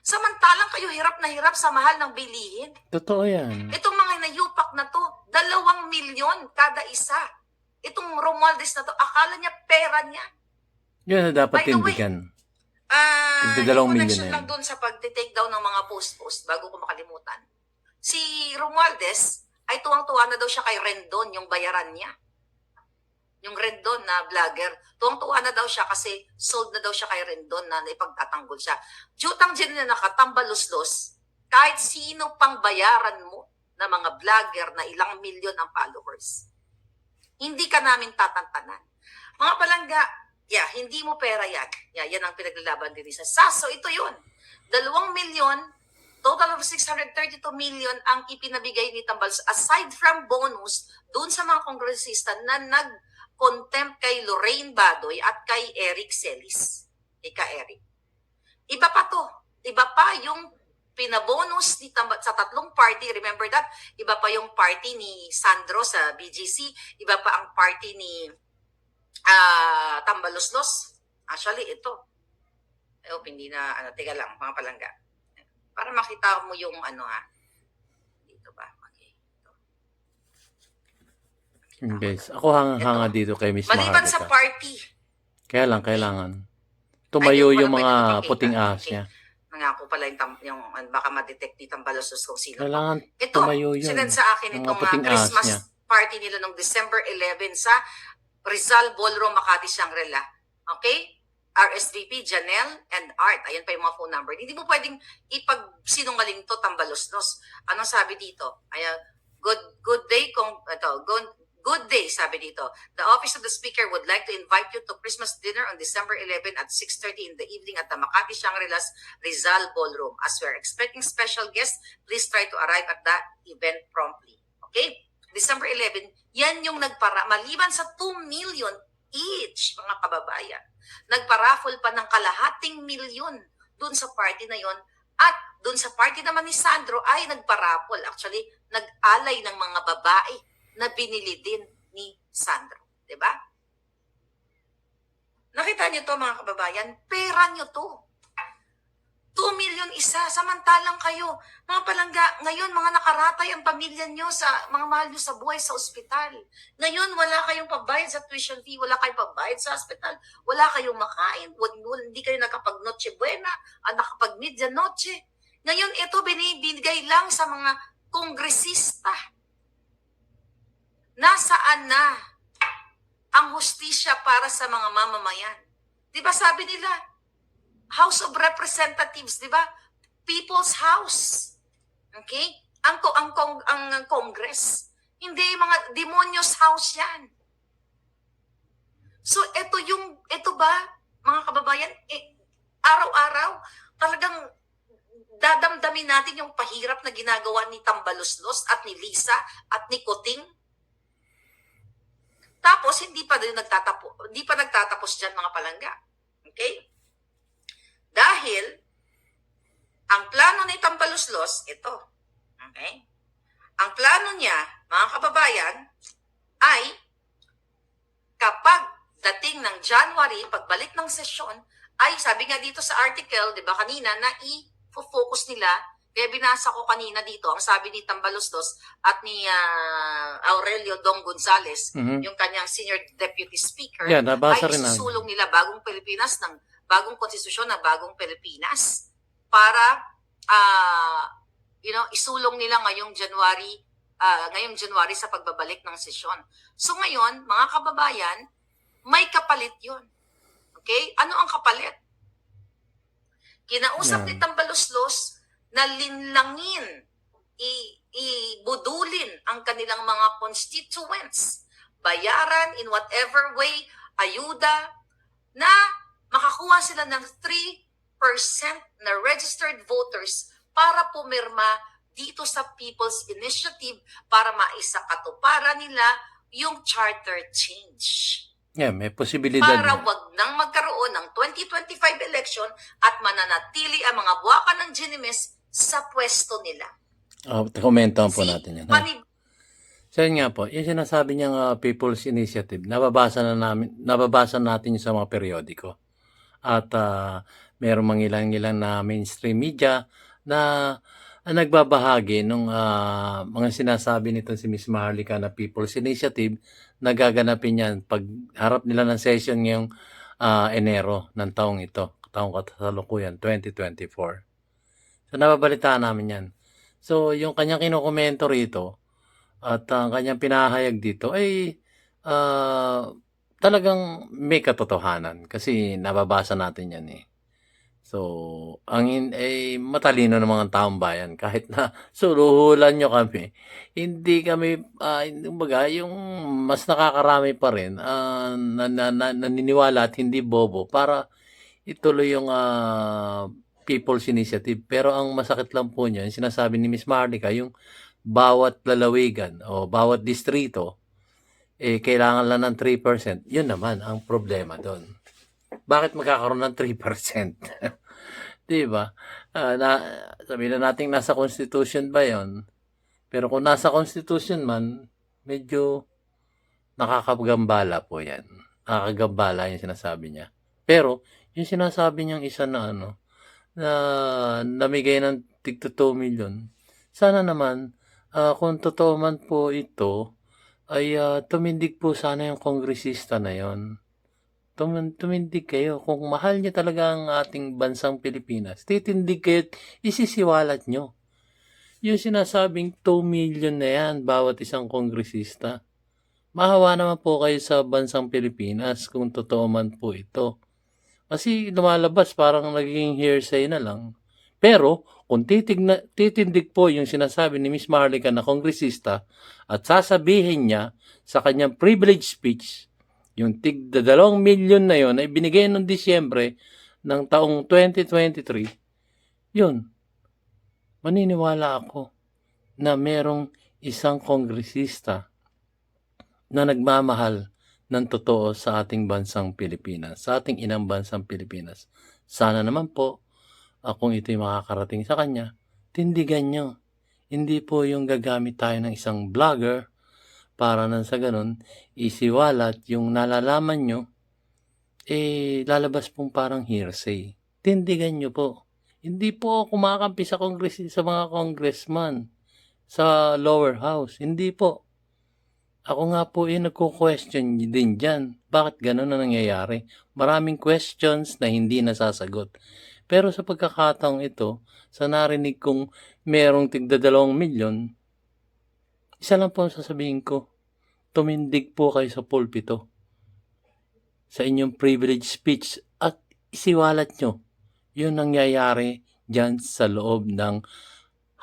Samantalang kayo hirap na hirap sa mahal ng bilihin. Totoo yan. Itong mga nayupak na to, 2 milyon kada isa. Itong Romualdez na to, akala niya pera niya. Yun na dapat By the way, tindigan. yung 2 milyon connection na yan. lang doon sa pag-take down ng mga post-post bago ko makalimutan. Si Romualdez ay tuwang-tuwa na daw siya kay Rendon, yung bayaran niya. Yung Rendon na vlogger, tuwang-tuwa na daw siya kasi sold na daw siya kay Rendon na ipagtatanggol siya. Jutang dyan na nakatambaluslos, kahit sino pang bayaran mo na mga vlogger na ilang milyon ang followers. Hindi ka namin tatantanan. Mga palangga, hindi mo pera yan. Yan ang pinaglalaban din sa SAS. So ito yun. 2 milyon, total of 632 million ang ipinabigay ni Tambaluslos. Aside from bonus, doon sa mga kongresista na nag-contempt kay Lorraine Badoy at kay Eric Celis. Ika Eric. Iba pa to. Iba pa yung pinabonus ni sa tatlong party. Remember that? Iba pa yung party ni Sandro sa BGC. Iba pa ang party ni Tambaluslos. Actually, ito. Hindi na, teka lang, mga palangga. Para makita mo yung Dito ba? Okay. Guys, ako hanga dito kay Miss Maliban sa Mahagita. party. Kaya lang, kailangan. Tumayo Ay, di ko yung pala mga pwede ipakita. puting ahas Okay. niya. Nangako pala yung baka ma-detect ni Tambaluslos kung sino. Kailangan Ito, tumayo yun. sinend sa akin Mga itong puting ahas Christmas niya. party nila noong December 11 sa Rizal Ballroom, Makati, Shangri-La. Okay? RSVP, Janelle, and Art. Ayan pa yung mga phone number. Hindi mo pwedeng ipagsinungaling to, Tambaluslos. Anong sabi dito? Ayan, good day, good day, sabi dito. The Office of the Speaker would like to invite you to Christmas dinner on December 11 at 6:30 in the evening at the Makati Shangri-La's Rizal Ballroom. As we are expecting special guests, please try to arrive at the event promptly. Okay? December 11, yan yung maliban sa 2 million each, mga kababayan. Nagpa-raffle pa ng kalahating milyon dun sa party na yon. At dun sa party naman ni Sandro ay nagpa-raffle. Actually, nag-alay ng mga babae na binili din ni Sandro. Diba? Nakita niyo to mga kababayan? Pera niyo to. 2 million isa, samantalang kayo, mga palangga, ngayon mga nakaratay ang pamilya nyo sa mga mahal nyo sa buhay sa ospital. Ngayon wala kayong pabayad sa tuition fee, wala kayong pabayad sa ospital, wala kayong makain, hindi kayo nakapag-noche buena, nakapag-medianoche. Ngayon ito binibigay lang sa mga kongresista. Nasaan na ang hustisya para sa mga mamamayan? Di ba sabi nila, House of Representatives, di ba? People's House. Okay? Ang Congress. Hindi mga demonyos house yan. So, ito ba, mga kababayan, araw-araw, talagang dadamdamin natin yung pahirap na ginagawa ni Tambaluslos at ni Lisa at ni Coting. Tapos, hindi pa nagtatapos dyan, mga palangga. Okay? Dahil, ang plano ni Tambaluslos, ito. Okay? Ang plano niya, mga kababayan, ay kapag dating ng January, pagbalik ng sesyon, ay sabi nga dito sa article, di ba kanina, na i-focus nila, kaya binasa ko kanina dito, ang sabi ni Tambaluslos at ni Aurelio Dong Gonzales, yung kanyang senior deputy speaker, ay isusulong nila bagong Pilipinas ng bagong konstitusyon na bagong Pilipinas para isulong nila ngayong January sa pagbabalik ng sesyon. So ngayon, mga kababayan, may kapalit 'yon. Okay? Ano ang kapalit? Kinausap ni Tambaluslos na linlangin, ibudulin ang kanilang mga constituents. Bayaran in whatever way, ayuda, na makakuha sila ng 3% na registered voters para pumirma dito sa People's Initiative para maisakatuparan nila yung charter change. Yeah, may posibilidad Para na. wag nang magkaroon ng 2025 election at mananatili ang mga buwakan ng Ginimes sa pwesto nila. Komentahan po See, natin yan. Ha? So yun nga po, yung sinasabi niyang People's Initiative, nababasa natin sa mga periodiko. At meron mga ilang na mainstream media na nagbabahagi nung mga sinasabi nito si Miss Maharlika na People's Initiative na gaganapin yan pag harap nila ng session ngayong Enero ng taong ito, taong kasalukuyan, 2024. So nababalitaan namin yan. So yung kanyang kinukomento rito at ang kanyang pinahayag dito ay talagang may katotohanan kasi nababasa natin yan eh. So, matalino ng mga taong bayan. Kahit na suluhulan nyo kami, hindi kami, kumbaga, yung mas nakakarami pa rin, naniniwala at hindi bobo para ituloy yung People's Initiative. Pero ang masakit lang po niya, yung sinasabi ni Miss Marlica, yung bawat lalawigan o bawat distrito, kailangan lang ng 3%. Yun naman ang problema doon. Bakit magkakaroon ng 3%? Di ba? Sabihin na natin nasa Constitution ba yon? Pero kung nasa Constitution man, medyo nakakagambala po yan. Nakakagambala yung sinasabi niya. Pero, yung sinasabi niyang isa na na namigay ng tig 2 million, sana naman, kung totoo man po ito, ay tumindig po sana yung kongresista na yon. Tumindig kayo. Kung mahal niyo talaga ang ating bansang Pilipinas, titindig kayo at isisiwalat nyo. Yung sinasabing 2 million na yan, bawat isang kongresista. Mahawa naman po kayo sa bansang Pilipinas kung totoo man po ito. Kasi lumalabas parang naging hearsay na lang. Pero kung titindig po yung sinasabi ni Miss Marlica na kongresista at sasabihin niya sa kanyang privilege speech, yung tig 2 million na yon ay binigay noong Disyembre ng taong 2023, yun, maniniwala ako na merong isang kongresista na nagmamahal ng totoo sa ating bansang Pilipinas, sa ating inang bansang Pilipinas. Sana naman po, kung ito'y makakarating sa kanya, tindigan nyo. Hindi po yung gagamit tayo ng isang vlogger para nang sa ganun, isiwalat yung nalalaman nyo, lalabas pong parang hearsay. Tindigan nyo po. Hindi po kumakampi sa mga congressman sa lower house. Hindi po. Ako nga po nagko-question din dyan. Bakit ganun na nangyayari? Maraming questions na hindi nasasagot. Pero sa pagkakataong ito, sa narinig kong merong tig 2 milyon, isa lang po ang sasabihin ko, tumindig po kayo sa pulpito sa inyong privilege speech at isiwalat nyo yung nangyayari dyan sa loob ng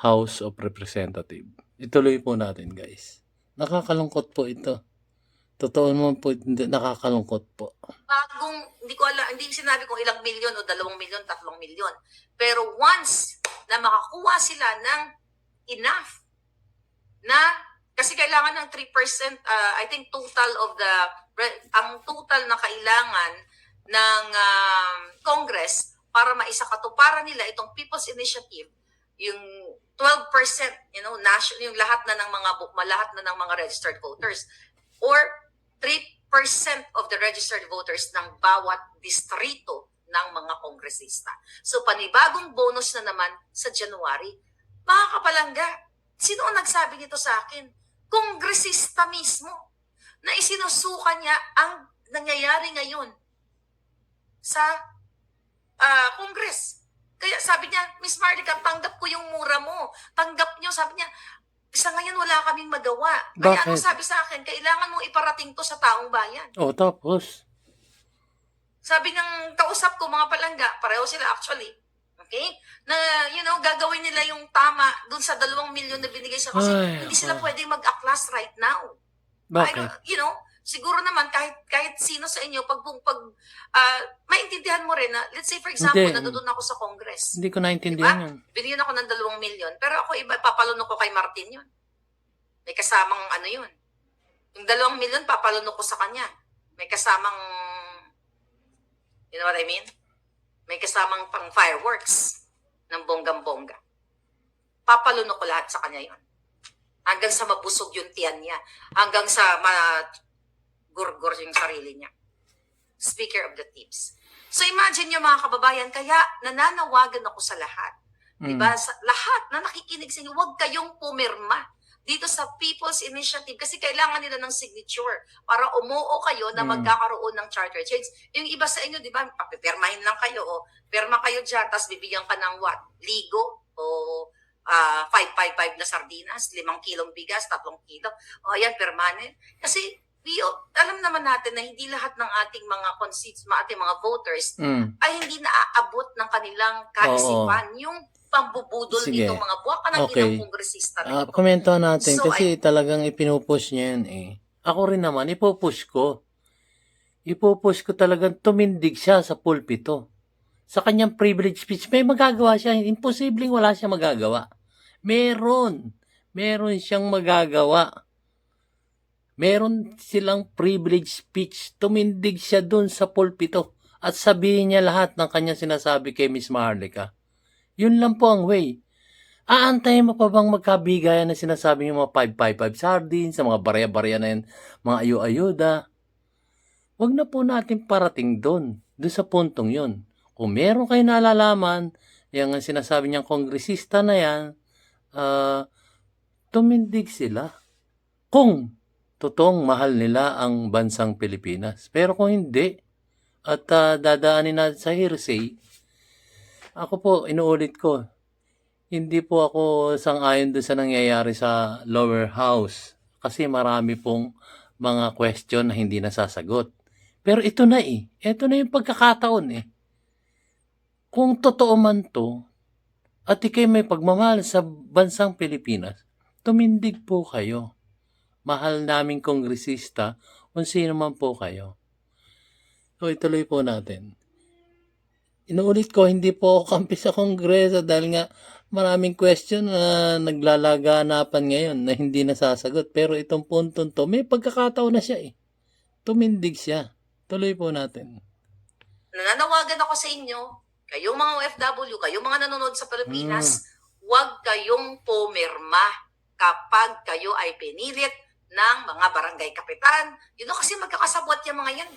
House of Representatives. Ituloy po natin, guys. Nakakalungkot po ito. Totoo naman po, nakakalungkot po. Hindi ko alam, hindi sinabi kung ilang milyon o 2 milyon, 3 milyon. Pero once na makakuha sila ng enough na kasi kailangan ng 3%, I think total of ang total na kailangan ng Congress para maisakatuparan nila itong People's Initiative, yung 12%, national, yung lahat na ng mga registered voters, or 3% of the registered voters ng bawat distrito ng mga kongresista. So panibagong bonus na naman sa January. Mga kapalangga, sino ang nagsabi nito sa akin? Kongresista mismo na isinusuka niya ang nangyayari ngayon sa Congress. Kaya sabi niya, Miss Marlica, tanggap ko yung mura mo. Tanggap niyo, sabi niya, sa ngayon wala kaming magawa. Kaya ano sabi sa akin, kailangan mong iparating to sa taong bayan. Tapos? Sabi ng kausap ko, mga palangga, pareho sila actually. Okay? Na, gagawin nila yung tama dun sa 2 milyon na binigay sa kasi Ay, hindi sila ako. pwedeng mag-aklas right now. Bakit? Siguro naman kahit sino sa inyo maintindihan mo rin na let's say for Hindi. example nandoon ako sa Congress. Hindi ko Di naintindihan ba? yun. Binigyan ako ng 2 milyon pero ako iba papalunok ko kay Martin yun. May kasamang yun. Yung 2 milyon papalunok ko sa kanya. May kasamang you know what I mean? May kasamang pang fireworks ng bonggang-bongga. Papalunok ko lahat sa kanya yon. Hanggang sa mabusog yung tiyan niya. Hanggang sa gurgur yung sarili niya. Speaker of the Tips. So imagine nyo mga kababayan, kaya nananawagan ako sa lahat. Diba? Sa lahat na nakikinig sa inyo, huwag kayong pumirma dito sa People's Initiative kasi kailangan nila ng signature para umuo kayo na magkakaroon ng charter change. Yung iba sa inyo, di ba, papipirmahin lang kayo o pirma kayo dyan, tapos bibigyan ka ng what? Ligo o 555 na sardinas, 5 kilong bigas, 3 kilo. O ayan, pirmahin. Kasi alam naman natin na hindi lahat ng ating mga ating mga voters ay hindi naaabot ng kanilang kaisipan. Yung pambubudol Sige. nitong mga buwaka ng Okay. ilang kongresista na ito. Komento natin So, kasi talagang ipinupush niya yan eh. Ako rin naman, ipupush ko. Ipupush ko talagang tumindig siya sa pulpito. Sa kanyang privilege speech, may magagawa siya. Imposibleng wala siya magagawa. Meron. Meron siyang magagawa. Meron silang privilege speech. Tumindig siya dun sa pulpito at sabihin niya lahat ng kanyang sinasabi kay Miss Maharlika. Yun lang po ang way. Aantayin mo pa bang magkabigayan na sinasabi yung mga 555 sardines, sa mga barya-barya na yan, mga ayu-ayuda? Huwag na po natin parating doon sa puntong yun. Kung meron kayo nalalaman, yung sinasabi niyang kongresista na yan, tumindig sila. Kung totoong mahal nila ang bansang Pilipinas. Pero kung hindi, at dadaanin natin sa hearsay, ako po, inuulit ko, hindi po ako sang-ayon doon sa nangyayari sa lower house kasi marami pong mga question na hindi nasasagot. Pero ito na eh. Ito na yung pagkakataon eh. Kung totoo man to at ikay may pagmamahal sa bansang Pilipinas, tumindig po kayo. Mahal naming kongresista kung sino man po kayo. So ituloy po natin. Inuulit ko, hindi po ako kampi sa Kongreso dahil nga maraming question na naglalaganapan ngayon na hindi nasasagot. Pero itong puntong to, may pagkakataon na siya eh. Tumindig siya. Tuloy po natin. Nananawagan ako sa inyo, kayong mga OFW, kayong mga nanonood sa Pilipinas, huwag kayong pumirma kapag kayo ay pinilit ng mga barangay kapitan. Kasi magkakasabwat yung mga yan.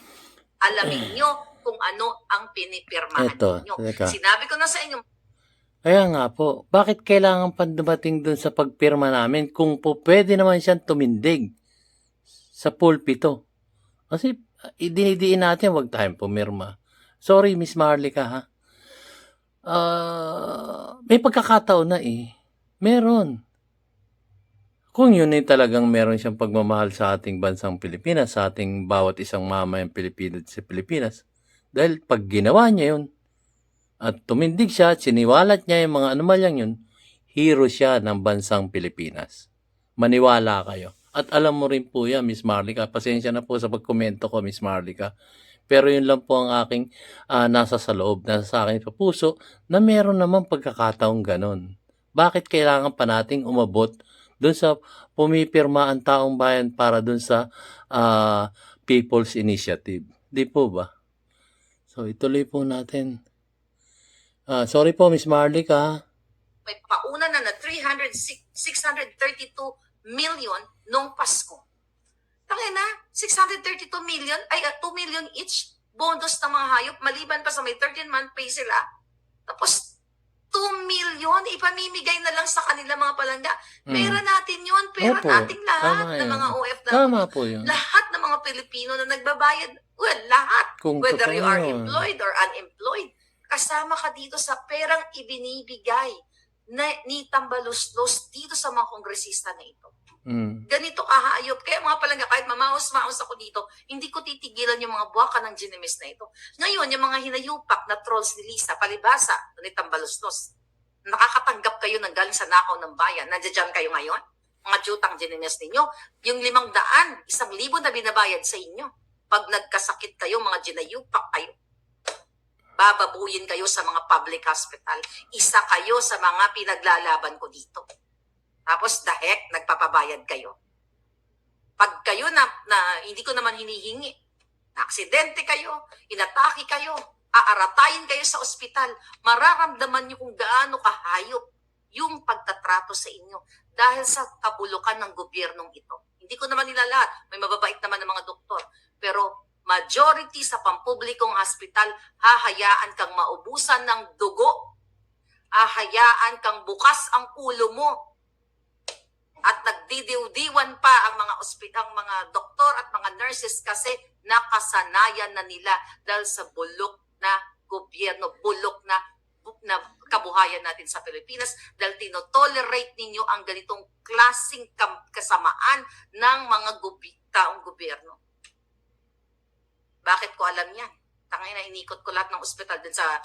Alamin nyo kung ano ang pinipirmahan ninyo. Sinabi ko na sa inyo. Kaya nga po, bakit kailangan pa dumating dun sa pagpirma namin kung po pwede naman siyang tumindig sa pulpito? Kasi idinidiin natin, wag tayong pumirma. Sorry, Miss Maharlika ha. May pagkakataon na eh. Meron. Kung yun ay talagang meron siyang pagmamahal sa ating bansang Pilipinas, sa ating bawat isang mamayang Pilipino sa Pilipinas. Dahil pag ginawa niya yun, at tumindig siya at siniwalat niya yung mga anomalyang yun, hero siya ng bansang Pilipinas. Maniwala kayo. At alam mo rin po yan, Miss Maharlika. Pasensya na po sa pagkomento ko, Miss Maharlika. Pero yun lang po ang aking nasa sa loob, nasa sa akin sa puso, na meron naman pagkakataong ganon. Bakit kailangan pa nating umabot doon sa pumipirma ang taong bayan para doon sa People's Initiative? Di po ba? So, ituloy po natin. Sorry po, Miss Maharlika. May pauna na 632 million nung Pasko. Tangina, 632 million, ay 2 million each bonus ng mga hayop, maliban pa sa may 13-month pay sila. Tapos, 2 million, ipamimigay na lang sa kanila mga palangga. Pera natin yun, pera Opo, nating lahat tama ng yan. mga OFW. Tama po yun. Lahat ng mga Pilipino na nagbabayad, lahat. Kung Whether totoo you are yun. employed or unemployed, kasama ka dito sa perang ibinibigay ni Tambaluslos dito sa mga kongresista na ito. Mm. Ganito kahayop. Kaya mga palangga, kahit mamaos-maos ako dito, hindi ko titigilan yung mga buwaka ng ginimis na ito. Ngayon, yung mga hinayupak na trolls ni Lisa, palibasa, ni Tambaluslos, nakakatanggap kayo ng galing sa nakaw ng bayan. Nandiyan kayo ngayon? Mga jutang ginimis ninyo. Yung 500, 1,000 na binabayad sa inyo. Pag nagkasakit kayo, mga ginayupak kayo. Bababuyin kayo sa mga public hospital. Isa kayo sa mga pinaglalaban ko dito. Tapos dahek, nagpapabayad kayo. Pag kayo na hindi ko naman hinihingi, na aksidente kayo, inatake kayo, aaratayin kayo sa ospital, mararamdaman nyo kung gaano kahayop yung pagtatrato sa inyo dahil sa kabulukan ng gobyernong ito. Hindi ko naman nilalahat, may mababait naman ng mga doktor, pero majority sa pampublikong hospital, hahayaan kang maubusan ng dugo, hahayaan kang bukas ang ulo mo, at nagdidiwdiwan pa ang mga ospital, ang mga doktor at mga nurses kasi nakasanayan na nila dahil sa bulok na gobyerno, bulok na kabuhayan natin sa Pilipinas dahil tinotolerate ninyo ang ganitong klaseng kasamaan ng mga taong gobyerno. Bakit ko alam yan? Tangina, inikot ko lahat ng ospital din sa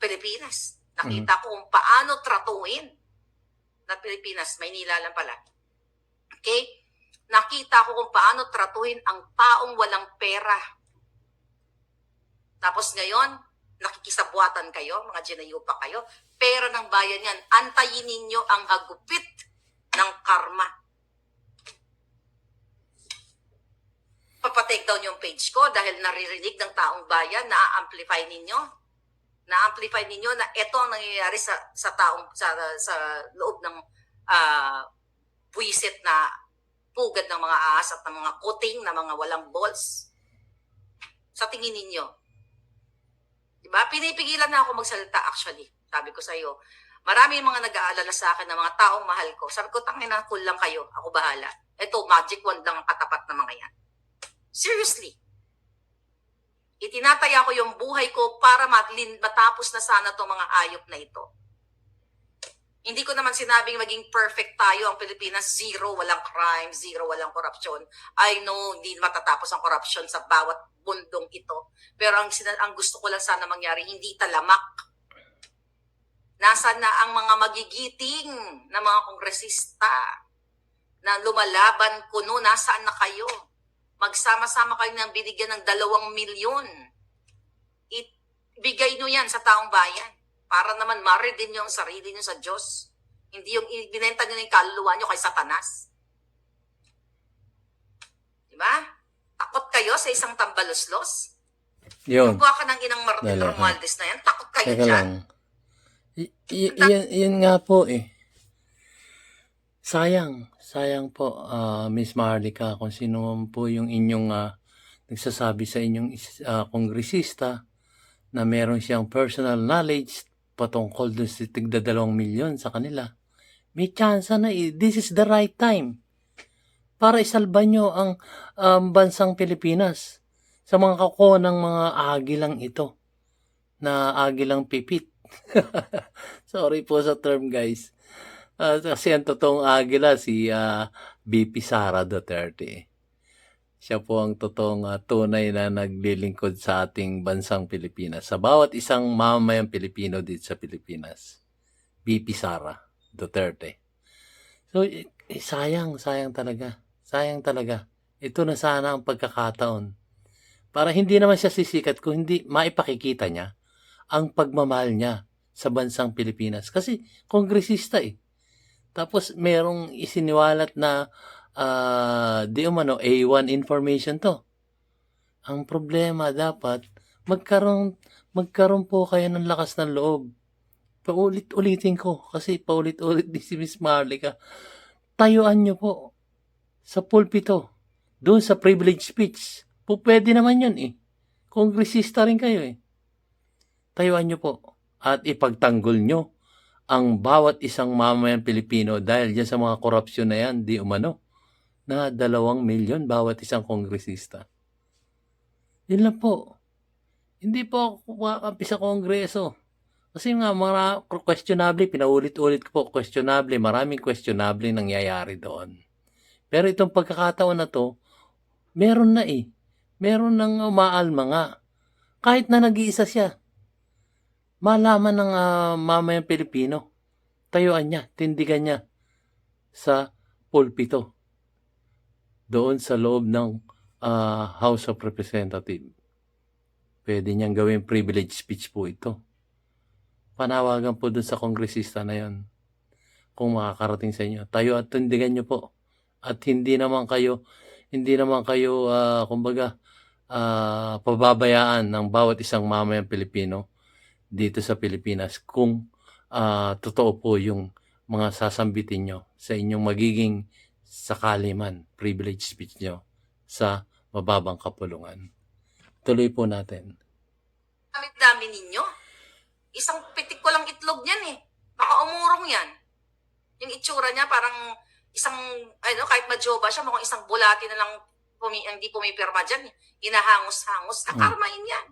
Pilipinas. Nakita ko kung paano tratuin na Pilipinas, Maynila lang pala. Okay? Nakita ko kung paano tratuhin ang taong walang pera. Tapos ngayon, nakikisabuatan kayo, mga ginayupa kayo, pera ng bayan yan, antayin ninyo ang hagupit ng karma. Papatake down yung page ko dahil naririnig ng taong bayan, na-amplify ninyo. Na-amplify ninyo na ito ang nangyayari sa taong sa loob ng buwisit na pugad ng mga ahas at ng mga kuting na mga walang balls. Sa tingin ninyo, diba? Pinipigilan na ako magsalita actually. Sabi ko sa iyo, marami mga nag-aalala sa akin ng mga taong mahal ko. Sabi ko, tangina, cool lang kayo. Ako bahala. Ito, magic wand lang ang katapat ng mga yan. Seriously. Itinataya ko yung buhay ko para matapos na sana itong mga ayop na ito. Hindi ko naman sinabing maging perfect tayo ang Pilipinas. Zero, walang crime. Zero, walang korupsyon. I know, hindi matatapos ang korupsyon sa bawat bundong ito. Pero ang gusto ko lang sana mangyari, hindi talamak. Nasaan na ang mga magigiting na mga kongresista na lumalaban kuno? Nasaan na kayo? Magsama-sama kayo ng binigyan ng 2 milyon. Ibigay nyo yan sa taong bayan. Para naman ma-redeem nyo ang sarili nyo sa Diyos. Hindi yung binenta nyo yung kaluluwa nyo kay Satanas. Diba? Takot kayo sa isang tambaluslos? Yun. Yung buwa ka ng inang Martin Romualdez na yan, takot kayo Teka dyan? lang. Yan nga po eh. Sayang po, Miss Marlica, kung sino po yung inyong nagsasabi sa inyong kongresista na meron siyang personal knowledge patungkol dun sa tigda 2 milyon sa kanila. May chance na this is the right time para isalba nyo ang bansang Pilipinas sa mga kako ng mga agilang ito na agilang pipit. Sorry po sa term, guys. Kasi ang totoong agila si VP Sara Duterte. Siya po ang totoong tunay na naglilingkod sa ating bansang Pilipinas. Sa bawat isang mamamayang Pilipino dito sa Pilipinas. VP Sara Duterte. So, sayang talaga. Sayang talaga. Ito na sana ang pagkakataon. Para hindi naman siya sisikat kung hindi maipakikita niya ang pagmamahal niya sa bansang Pilipinas. Kasi kongresista eh. Tapos merong isiniwalat na di umano A1 information to. Ang problema dapat magkaroon po kayo ng lakas ng loob. Paulit-ulitin ko kasi paulit-ulit di si Miss Marlica. Tayuan nyo po sa pulpito. Doon sa privilege speech. Pwede naman yun eh. Kongresista rin kayo eh. Tayuan nyo po at ipagtanggol nyo ang bawat isang mamamayang Pilipino dahil dyan sa mga korupsyon na yan, di umano, na 2 milyon bawat isang kongresista. Yun lang po. Hindi po ako kakampi sa kongreso. Kasi nga, mga questionable, pinaulit-ulit ko po, questionable, maraming questionable nangyayari doon. Pero itong pagkakataon na 'to, meron na, eh. Meron ng umaalma nga. Kahit na nag-iisa siya, malaman ng, mamayang Pilipino. Tayuan niya, tindigan niya sa pulpito, doon sa loob ng, House of Representatives. Puwede niyang gawing privilege speech po ito. Panawagan po dun sa kongresista na 'yon, kung makakarating sa inyo, tayo at tindigan niyo po. At hindi naman kayo, kumbaga, pababayaan ng bawat isang mamayang Pilipino dito sa Pilipinas kung, totoo po yung mga sasambitin niyo sa inyong magiging sakali man privilege speech niyo sa mababang kapulungan. Tuloy po natin. Dami ninyo. Isang pitik ko lang itlog niyan eh. Baka umurong yan. Yung itsura niya parang isang, kahit majoba siya, mukhang isang bulati na lang hindi pumipirma dyan. Hinahangos-hangos. Nakarmain yan.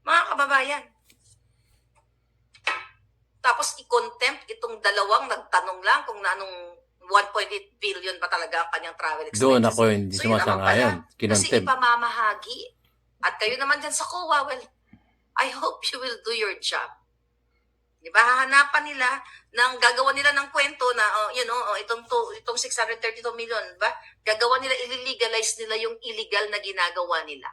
Mga kababayan. Tapos i-contempt itong dalawang nagtanong lang kung anong 1.8 billion ba talaga ang kanyang travel expenses. Doon ako hindi So, yun naman sumasang-ayon. pala. Kasi Kinontempt. ipamamahagi. At kayo naman dyan sa COA, well, I hope you will do your job. Di ba? Hahanapan nila gagawa nila ng kwento na, itong 632 million, ba? Gagawa nila, i-legalize nila yung illegal na ginagawa nila.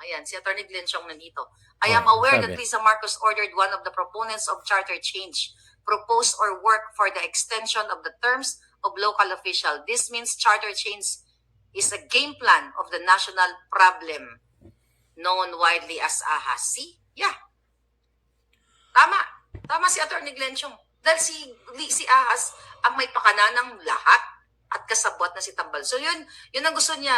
Ayan, si Atty. Glenn Chong nandito. I am aware that Lisa Marcos ordered one of the proponents of charter change propose or work for the extension of the terms of local official. This means charter change is a game plan of the national problem known widely as AHAS. See? Yeah. Tama. Tama si Atty. Glenn Chong. Dahil si AHAS ang may pakana ng lahat at kasabwat na si Tambaloslos. So yun ang gusto niya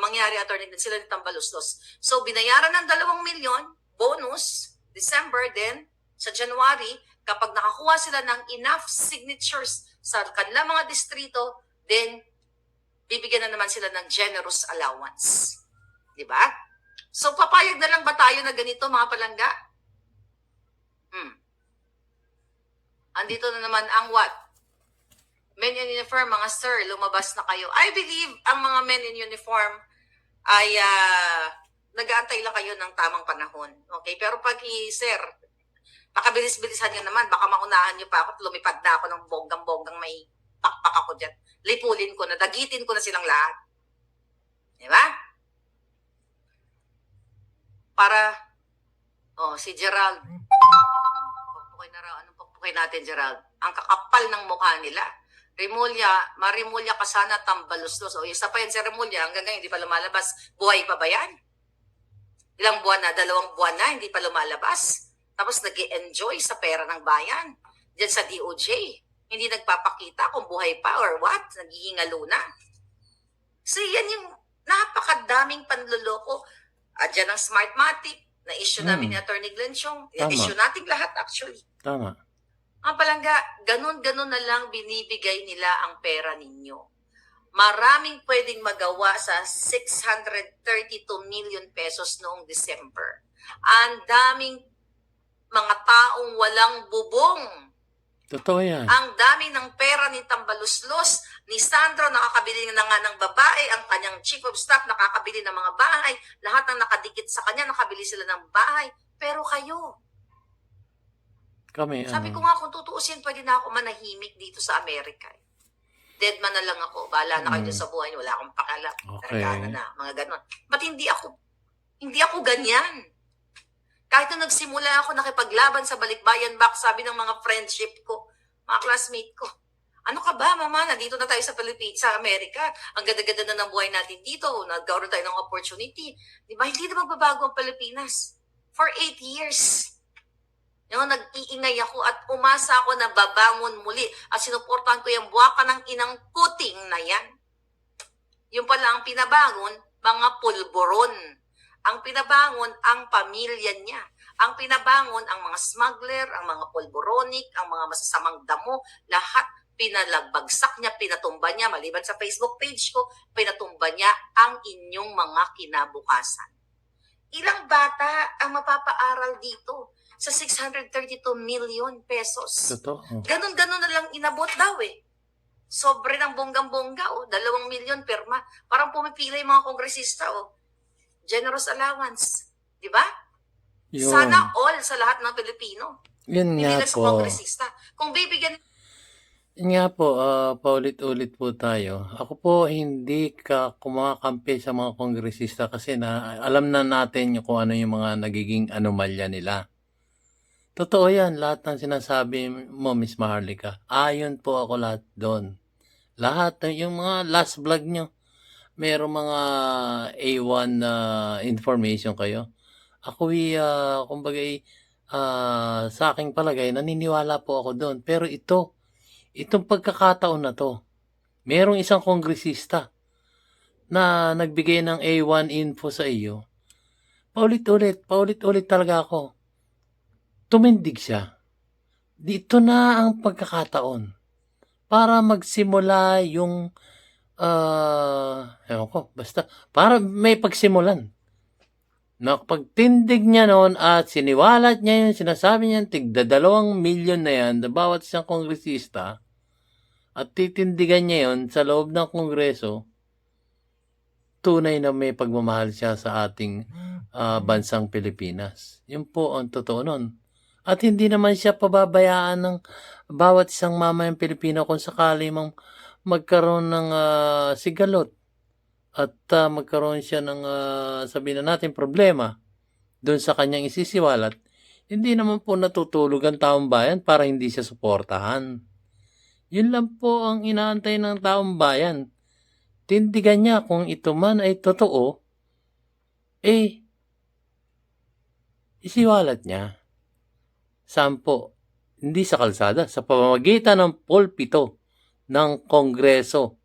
mangyari, Atty. Glenn, sila ni Tambaloslos. So binayaran ng 2 milyon, bonus, December, then sa January, kapag nakakuha sila ng enough signatures sa kanilang mga distrito, then bibigyan na naman sila ng generous allowance. Di ba? So papayag na lang ba tayo na ganito, mga palangga? Andito na naman ang what? Men in uniform, mga sir, lumabas na kayo. I believe ang mga men in uniform ay nag-aantay lang kayo ng tamang panahon. Okay? Pero pag sir, pakabilis-bilisan nyo naman, baka maunahan nyo pa ako at lumipad na ako ng bonggang-bonggang may pakpak ako dyan. Lipulin ko na, dagitin ko na silang lahat. Di ba? Para, si Gerald, anong pagpukay natin, Gerald? Ang kakapal ng mukha nila. Marimulya ka sana, Tambaloslos. O isa pa yan si Rimulya, hanggang ngayon hindi pa lumalabas. Buhay pa ba yan? Ilang buwan na, 2 buwan na, hindi pa lumalabas. Tapos nag-i-enjoy sa pera ng bayan. Diyan sa DOJ. Hindi nagpapakita kung buhay pa or what. Naghihingalo na. So yan yung napakadaming panloloko. Diyan ang Smartmatic. Na-issue namin ni Atty. Glenn Chong. Na-issue natin lahat actually. Tama. Ang palangga, ganun-ganun na lang binibigay nila ang pera ninyo. Maraming pwedeng magawa sa 632 million pesos noong December. Ang daming mga taong walang bubong. Totoo yan. Ang dami ng pera ni Tambaloslos, ni Sandro, nakakabili na nga ng babae, ang kanyang chief of staff nakakabili ng mga bahay, lahat ng nakadikit sa kanya, nakabili sila ng bahay. Pero kayo, Kami, sabi ko nga, kung tutuusin, pwede na ako manahimik dito sa Amerika. Dead man na lang ako. Bahala na kayo dun sa buhay niyo. Wala akong pakialam. Okay. Na, mga ganon. Ba't hindi ako ganyan? Kahit nung nagsimula ako nakipaglaban sa Balikbayan Back, sabi ng mga friendship ko, mga classmate ko, ano ka ba, mama? Nandito na tayo sa sa Amerika. Ang ganda-ganda na ng buhay natin dito. Nagkaroon tayo ng opportunity. Di ba? Hindi na magbabago ang Pilipinas. For 8 years. Nag-iingay ako at umasa ako na babangon muli at sinuportahan ko yung buwaka ng inang kuting na yan. Yung pala ang pinabangon, mga pulburon. Ang pinabangon, ang pamilya niya. Ang pinabangon, ang mga smuggler, ang mga pulburonic, ang mga masasamang damo, lahat pinalagbagsak niya, pinatumba niya, maliban sa Facebook page ko, pinatumba niya ang inyong mga kinabukasan. Ilang bata ang mapapaaral dito sa 632 million pesos? Totoo. Ganon-ganon na lang inabot daw eh. Sobre ng bonggang-bongga, 2 milyon pirma. Parang pumipila yung mga kongresista, generous allowance. Di ba? Sana Yun. all sa lahat ng Pilipino. Yun Hindi nga lang sa po. kongresista. Kung bibigyan Yun nga po, paulit-ulit po tayo. Ako po hindi kumakampi sa mga kongresista kasi alam na natin kung ano yung mga nagiging anomalya nila. Totoo yan, lahat ng sinasabi mo, Miss Maharlika. Ayon po ako lahat doon. Lahat, yung mga last vlog nyo, merong mga A1 na information kayo. Ako kumbaga sa aking palagay, naniniwala po ako doon. Pero itong pagkakataon na to, merong isang kongresista na nagbigay ng A1 info sa iyo. Paulit-ulit talaga ako. Tumindig siya. Dito na ang pagkakataon para magsimula yung ewan ko, basta para may pagsimulan. Nakapagtindig niya noon at siniwalat niya yung sinasabi niya, tigda 2 milyon na yan na bawat isang kongresista at titindigan niya yon sa loob ng kongreso, tunay na may pagmamahal siya sa ating bansang Pilipinas. Yun po ang totoo nun. At hindi naman siya pababayaan ng bawat isang mamayang Pilipino kung sakali mang magkaroon ng sigalot at magkaroon siya ng sabihin na natin problema doon sa kanyang isisiwalat, hindi naman po natutulog ang taong bayan para hindi siya suportahan. Yun lang po ang inaantay ng taong bayan. Tindigan niya kung ito man ay totoo, isiwalat niya. Saan po? Hindi sa kalsada, sa pamamagitan ng pulpito ng Kongreso.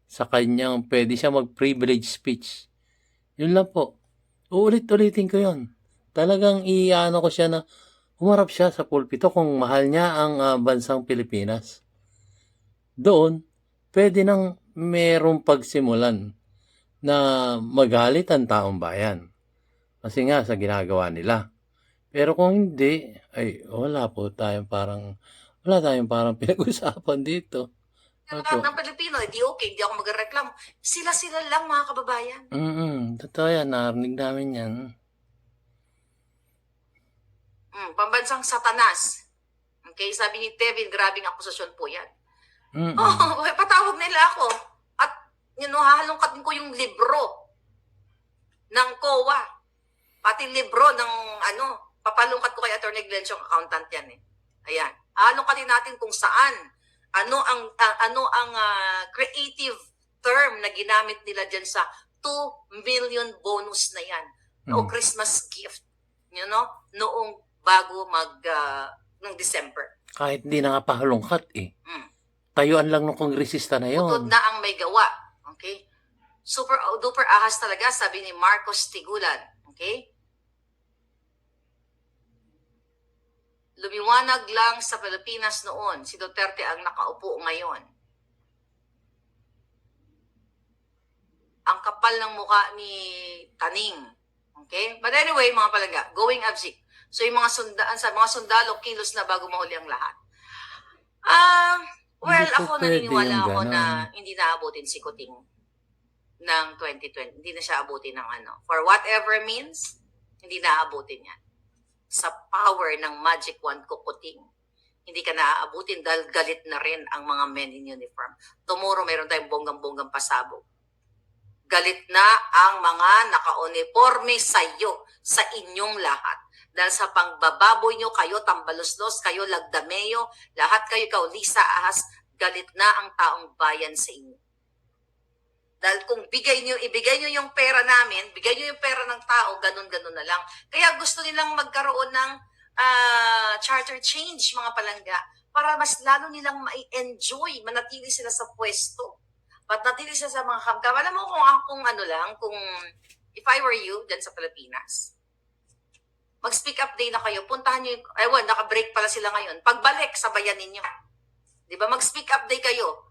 Sa kanyang pwede siya mag-privilege speech. Yun lang po. Uulit-ulitin ko yun. Talagang ko siya na humarap siya sa pulpito kung mahal niya ang bansang Pilipinas. Doon, pwede nang merong pagsimulan na magalit ang taong bayan. Kasi nga sa ginagawa nila. Pero kung hindi, wala tayong parang pinag-usapan dito. lahat ng Pilipino, hindi okay, hindi ako magreklamo. Sila-sila lang, mga kababayan. Totoo yan, narinig namin yan. Pambansang satanas. Okay, sabi ni Tevin, grabing akusasyon po yan. Patawag nila ako. At hahalongkat ko yung libro ng COA. Pati libro ng papalungkat ko kay Attorney Glencio, accountant yan eh. Ayan. Halongkatin natin kung saan ano ang creative term na ginamit nila dyan sa 2 million bonus na yan. O Christmas gift. Noong bago ng December. Kahit di na nga pahalongkat eh. Tayuan lang ng kongresista na yun. Utod na ang may gawa. Okay? Super duper ahas talaga, sabi ni Marcos Tigulan. Okay? Lumiwanag lang sa Pilipinas noon. Si Duterte ang nakaupo ngayon. Ang kapal ng mukha ni Taning. Okay? But anyway, mga palangga, going absik. So yung mga sundalo, kilos na bago mahuli ang lahat. Well, ako naniniwala ako na hindi naabutin si Kuting ng 2020. Hindi na siya abutin ng For whatever means, hindi naabutin yan. Sa power ng Magic Wand ko, Kuting, hindi ka naaabutin dahil galit na rin ang mga men in uniform. Tomorrow, mayroon tayong bonggang-bonggang pasabog. Galit na ang mga naka-uniforme sa iyo, sa inyong lahat. Dahil sa pangbababoy nyo, kayo tambalos-los, kayo lagdameyo, lahat kayo, ikaw Lisa Ahas, galit na ang taong bayan sa inyo. Dahil kung ibigay nyo yung pera namin, bigay nyo yung pera ng tao, ganun-ganun na lang. Kaya gusto nilang magkaroon ng charter change, mga palangga, para mas lalo nilang ma-enjoy, manatili sila sa pwesto. Manatili sila sa mga kamkam. Alam mo kung if I were you, dyan sa Pilipinas, mag-speak up day na kayo, puntahan nyo naka-break pala sila ngayon. Pagbalik, sabayan ninyo. Diba? Mag-speak up day kayo.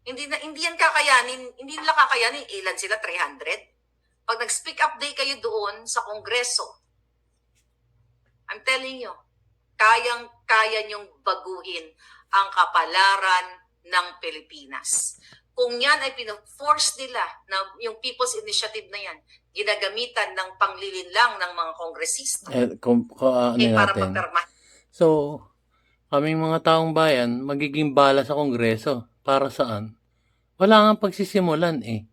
Hindi yan kakayanin, hindi nila kakayanin, ilan sila, 300? Pag nag-speak up day kayo doon sa Kongreso, I'm telling you, kayang-kaya nyong baguhin ang kapalaran ng Pilipinas. Kung yan ay pino-force nila na yung People's Initiative na yan, ginagamitan ng panglilinlang ng mga kongresista, Ano para natin. mapirma. So, kaming mga taong bayan, magiging bala sa Kongreso. Para saan? Wala nga pagsisimulan eh.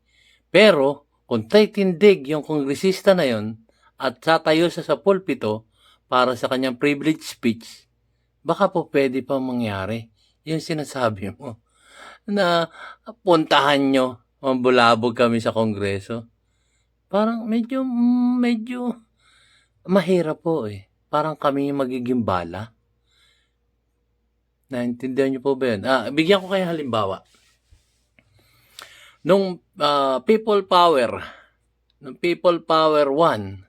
Pero, kung titindig yung kongresista na yon at tatayo siya sa pulpito para sa kanyang privilege speech, baka po pwede pa mangyari yung sinasabi mo na puntahan nyo, mambulabog kami sa Kongreso. Parang medyo mahirap po eh. Parang kami yung magiging bala. Naintindihan niyo po ba yun? Bigyan ko kayo halimbawa. Nung People Power 1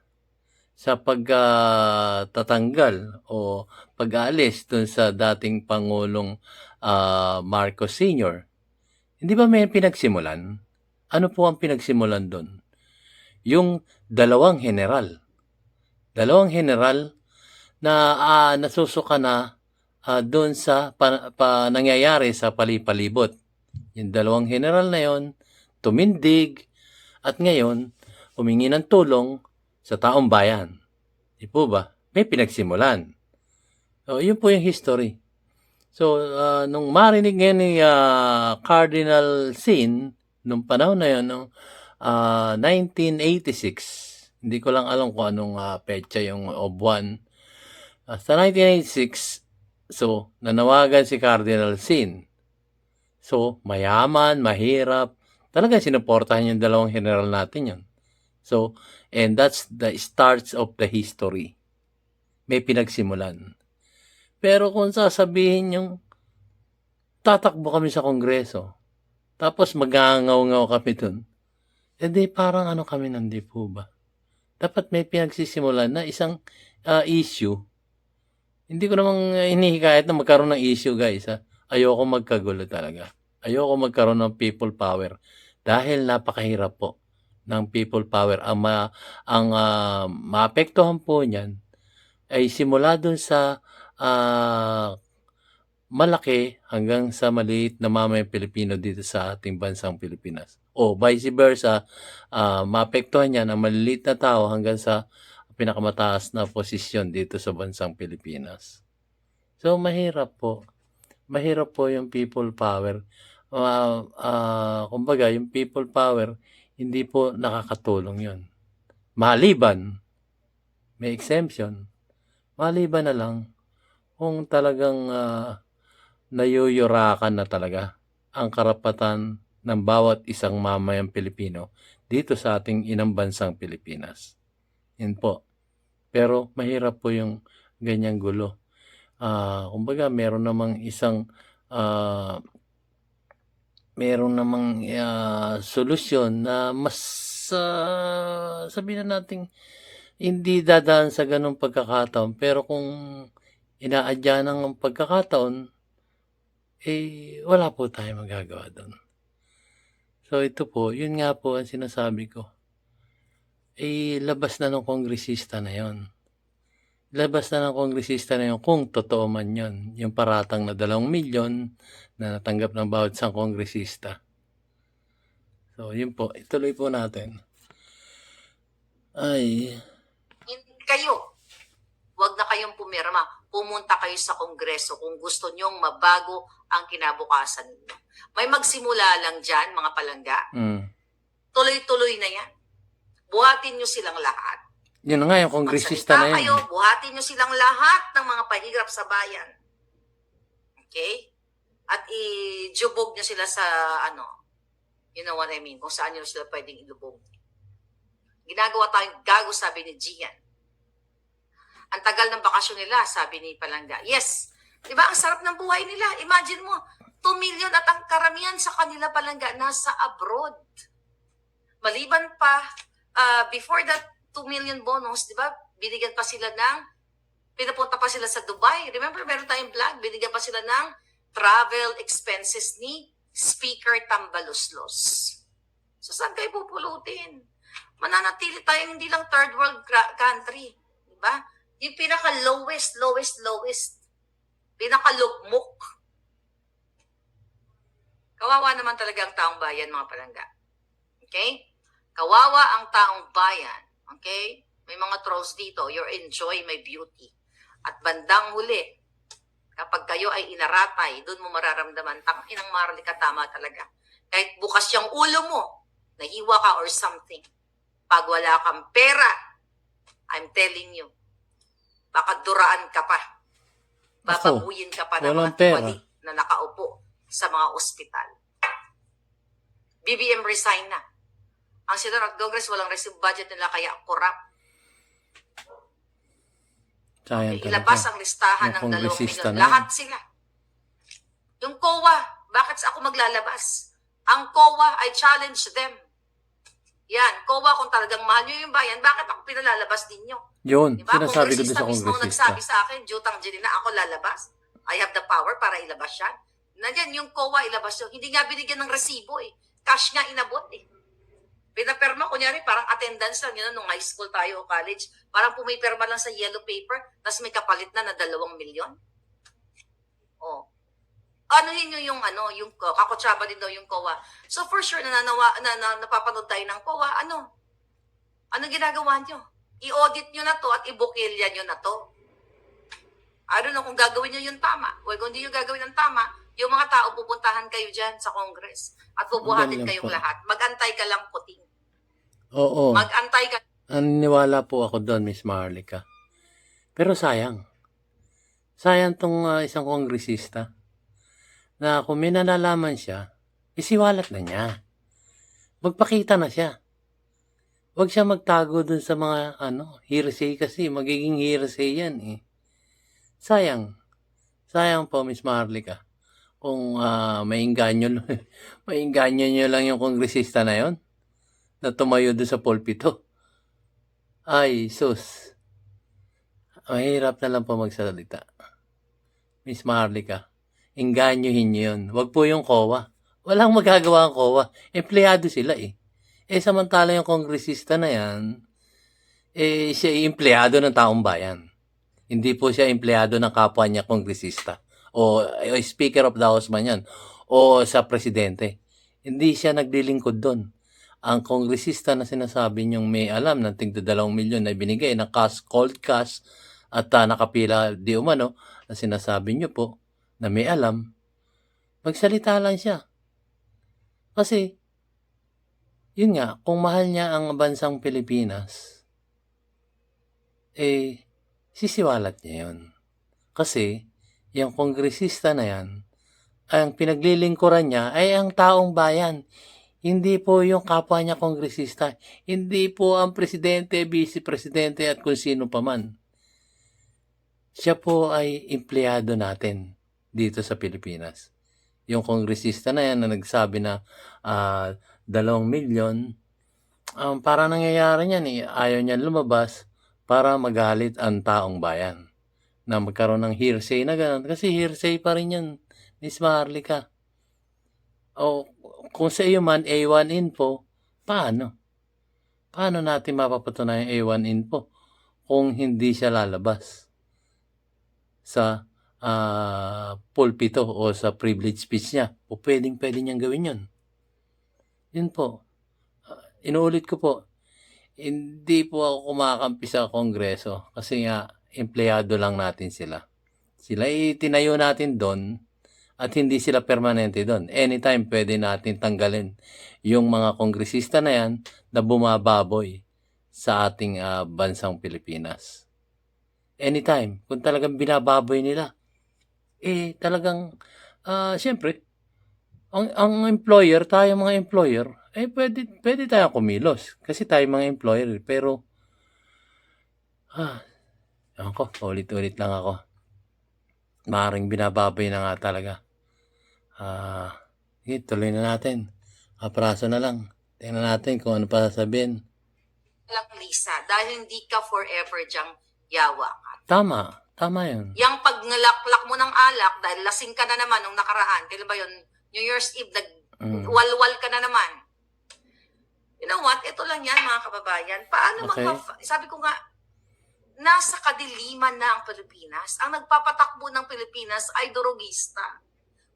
sa pagtatanggal o pag-aalis dun sa dating Pangulong Marcos Sr., hindi ba may pinagsimulan? Ano po ang pinagsimulan dun? Yung dalawang general na nasusuka na doon sa nangyayari sa palipalibot. Yung dalawang general na yon tumindig at ngayon humingi ng tulong sa taong bayan. Di po ba? May pinagsimulan. So, yun po yung history. So, nung marinig ngayon ni Cardinal Sin, nung panahon na yun, 1986, hindi ko lang alam kung anong petsa yung buwan. Sa 1986, so, nanawagan si Cardinal Sin. So, mayaman, mahirap, talaga sinuportahan yung dalawang general natin yun. So, and that's the starts of the history. May pinagsimulan. Pero kung sasabihin yung tatakbo kami sa Kongreso, tapos magangaw-ngaw kami dun, edi parang ano kami nandi po ba? Dapat may pinagsisimulan na isang issue. Hindi ko namang hinihikayat na magkaroon ng issue, guys. Ayoko magkagulo talaga. Ayoko magkaroon ng people power. Dahil napakahirap po ng people power. Ang maapektuhan po niyan ay simula dun sa malaki hanggang sa maliit na mamayang Pilipino dito sa ating bansang Pilipinas. O vice versa, maapektuhan niyan ang maliliit na tao hanggang sa pinakamataas na posisyon dito sa bansang Pilipinas. So, mahirap po. Mahirap po yung people power. Kumbaga, yung people power, hindi po nakakatulong yun. Maliban, may exemption, maliban na lang kung talagang nayuyurakan na talaga ang karapatan ng bawat isang mamayang Pilipino dito sa ating inang bansang Pilipinas. Yun po. Pero mahirap po yung ganyang gulo. Kumbaga, meron namang solusyon na mas sabihin na natin hindi dadaan sa ganung pagkakataon, pero kung inaadya ng pagkakataon, wala po tayong magagawa doon. So ito po, yun nga po ang sinasabi ko. Labas na ng kongresista na yon. Labas na ng kongresista na yun kung totoo man yun. Yung paratang na 2 milyon na natanggap ng bawat isang kongresista. So, yun po. Ituloy po natin. Kayo, wag na kayong pumirma. Pumunta kayo sa Kongreso kung gusto nyong mabago ang kinabukasan ninyo. May magsimula lang dyan, mga palangga. Tuloy-tuloy na yan. Buhatin nyo silang lahat. Yun na nga, yung kongresista na yan. Kayo, buhatin nyo silang lahat ng mga pahirap sa bayan. Okay? At i-jubog nyo sila sa, you know what I mean, kung saan nyo sila pwedeng ilubog. Ginagawa tayong gago, sabi ni Gian. Ang tagal ng bakasyon nila, sabi ni Palangga. Yes, di ba? Ang sarap ng buhay nila. Imagine mo, 2 million at ang karamihan sa kanila, Palangga, nasa abroad. Maliban pa, before that 2 million bonus, di ba? Binigyan pa sila pinapunta pa sila sa Dubai. Remember, meron tayong vlog, binigyan pa sila ng travel expenses ni Speaker Tambaluslos. So, saan kayo pupulutin? Mananatili tayo hindi lang third world country. Di ba? Yung pinaka-lowest, pinaka-lugmok. Kawawa naman talaga ang taong bayan, mga palangga. Okay? Kawawa ang taong bayan. Okay? May mga trolls dito. You enjoy my beauty. At bandang huli, kapag kayo ay inaratay, doon mo mararamdaman, inang Marlica, tama talaga. Kahit bukas yung ulo mo, nahiwa ka or something, pag wala kang pera, I'm telling you, baka duraan ka pa. Bababuyin ka pa ng walang mga pera. tiwali na nakaupo sa mga ospital. BBM resign na. Ang Senado at Congress walang receive budget nila kaya corrupt. Sayang Ilabas talaga. ang listahan Yung ng 2 kongresista milyon. na Lahat sila. Yung COA, bakit ako maglalabas? Ang COA, I challenge them. Yan, COA, kung talagang mahal nyo yung bayan, bakit ako pinalalabas ninyo? Yun, Diba? sinasabi ko doon sa Mismo kongresista. nagsabi sa akin, Jutang Jelina, ako lalabas. I have the power para ilabas yan. Nandiyan yung COA, ilabas yun. Hindi nga binigyan ng resibo eh. Cash nga inabot eh. Pinaperma, kunyari, parang attendance lang yun nung high school tayo o college. Parang pumipirma lang sa yellow paper, tapos may kapalit na 2 milyon. Oh. Anuhin nyo yung yung kakutsaba din daw yung COA. So for sure, napapanood tayo ng COA, anong ginagawa nyo? I-audit nyo na to at ibukilya nyo na to. I don't know kung gagawin nyo yung tama. O kung hindi nyo gagawin ng tama, yung mga tao pupuntahan kayo dyan sa Congress at bubuhatin Ganyan kayong po. lahat. Mag-antay ka lang puting. Oo. Mag-antay ka. Naniniwala po ako doon, Miss Marlica. Pero sayang. Sayang tong isang kongresista na kung may nalalaman siya, isiwalat na niya. Magpakita na siya. Huwag siya magtago dun sa mga hearsay kasi magiging hearsay yan eh. Sayang. Sayang po, Miss Marlica. Kung mainganyo nyo lang yung kongresista na yon na tumayo doon sa pulpito. Ay, sus. Mahirap na lang po magsalita. Miss Marlica, inganyohin nyo yun. Huwag po yung COA. Walang magagawa ang COA. Empleyado sila eh. Samantala yung kongresista na yan, siya ay empleyado ng taong bayan. Hindi po siya empleyado ng kapwa niya kongresista. O Speaker of the House man yan. O sa presidente. Hindi siya naglilingkod doon. Ang kongresista na sinasabi niyong may alam ng tig 2 milyon na binigay na cash, cold cash, at nakapila di umano, na sinasabi niyo po na may alam, magsalita lang siya. Kasi, yun nga, kung mahal niya ang bansang Pilipinas, sisiwalat niya yun. Kasi, yung kongresista na yan, ang pinaglilingkuran niya ay ang taong bayan. Hindi po yung kapwa niya kongresista. Hindi po ang presidente, vice-presidente at kung sino pa man. Siya po ay empleyado natin dito sa Pilipinas. Yung kongresista na yan na nagsabi na 2 milyon, para nangyayari niyan ayaw niyan lumabas para magalit ang taong bayan. Na magkaroon ng hearsay na gano'n. Kasi hearsay pa rin yan, Miss Marlica. O kung sa iyo man A1 info, paano? Paano natin mapapatunayan A1 info kung hindi siya lalabas sa pulpito o sa privilege speech niya? O pwede niyang gawin yun. Yun po. Inuulit ko po, hindi po ako kumakampi sa Kongreso kasi nga empleyado lang natin sila. Sila itinayo natin doon at hindi sila permanente doon. Anytime pwede natin tanggalin yung mga kongresista na yan na bumababoy sa ating bansang Pilipinas. Anytime. Kung talagang binababoy nila, talagang, siyempre, ang employer, tayo mga employer, pwede tayong kumilos. Kasi tayo mga employer. Pero, ako, ulit-ulit lang ako. Maaaring binababoy na nga talaga. Tuloy na natin. Apraso na lang. Tingnan natin kung ano pa sasabihin. Lang, Lisa, dahil hindi ka forever dyang yawa ka. Tama yun. Yang pag nalaklak mo ng alak, dahil lasing ka na naman nung nakaraan, kailan ba yun? New Year's Eve, walwal ka na naman. You know what? Ito lang yan, mga kababayan. Paano Okay. sabi ko nga, nasa kadiliman na ang Pilipinas. Ang nagpapatakbo ng Pilipinas ay durugista,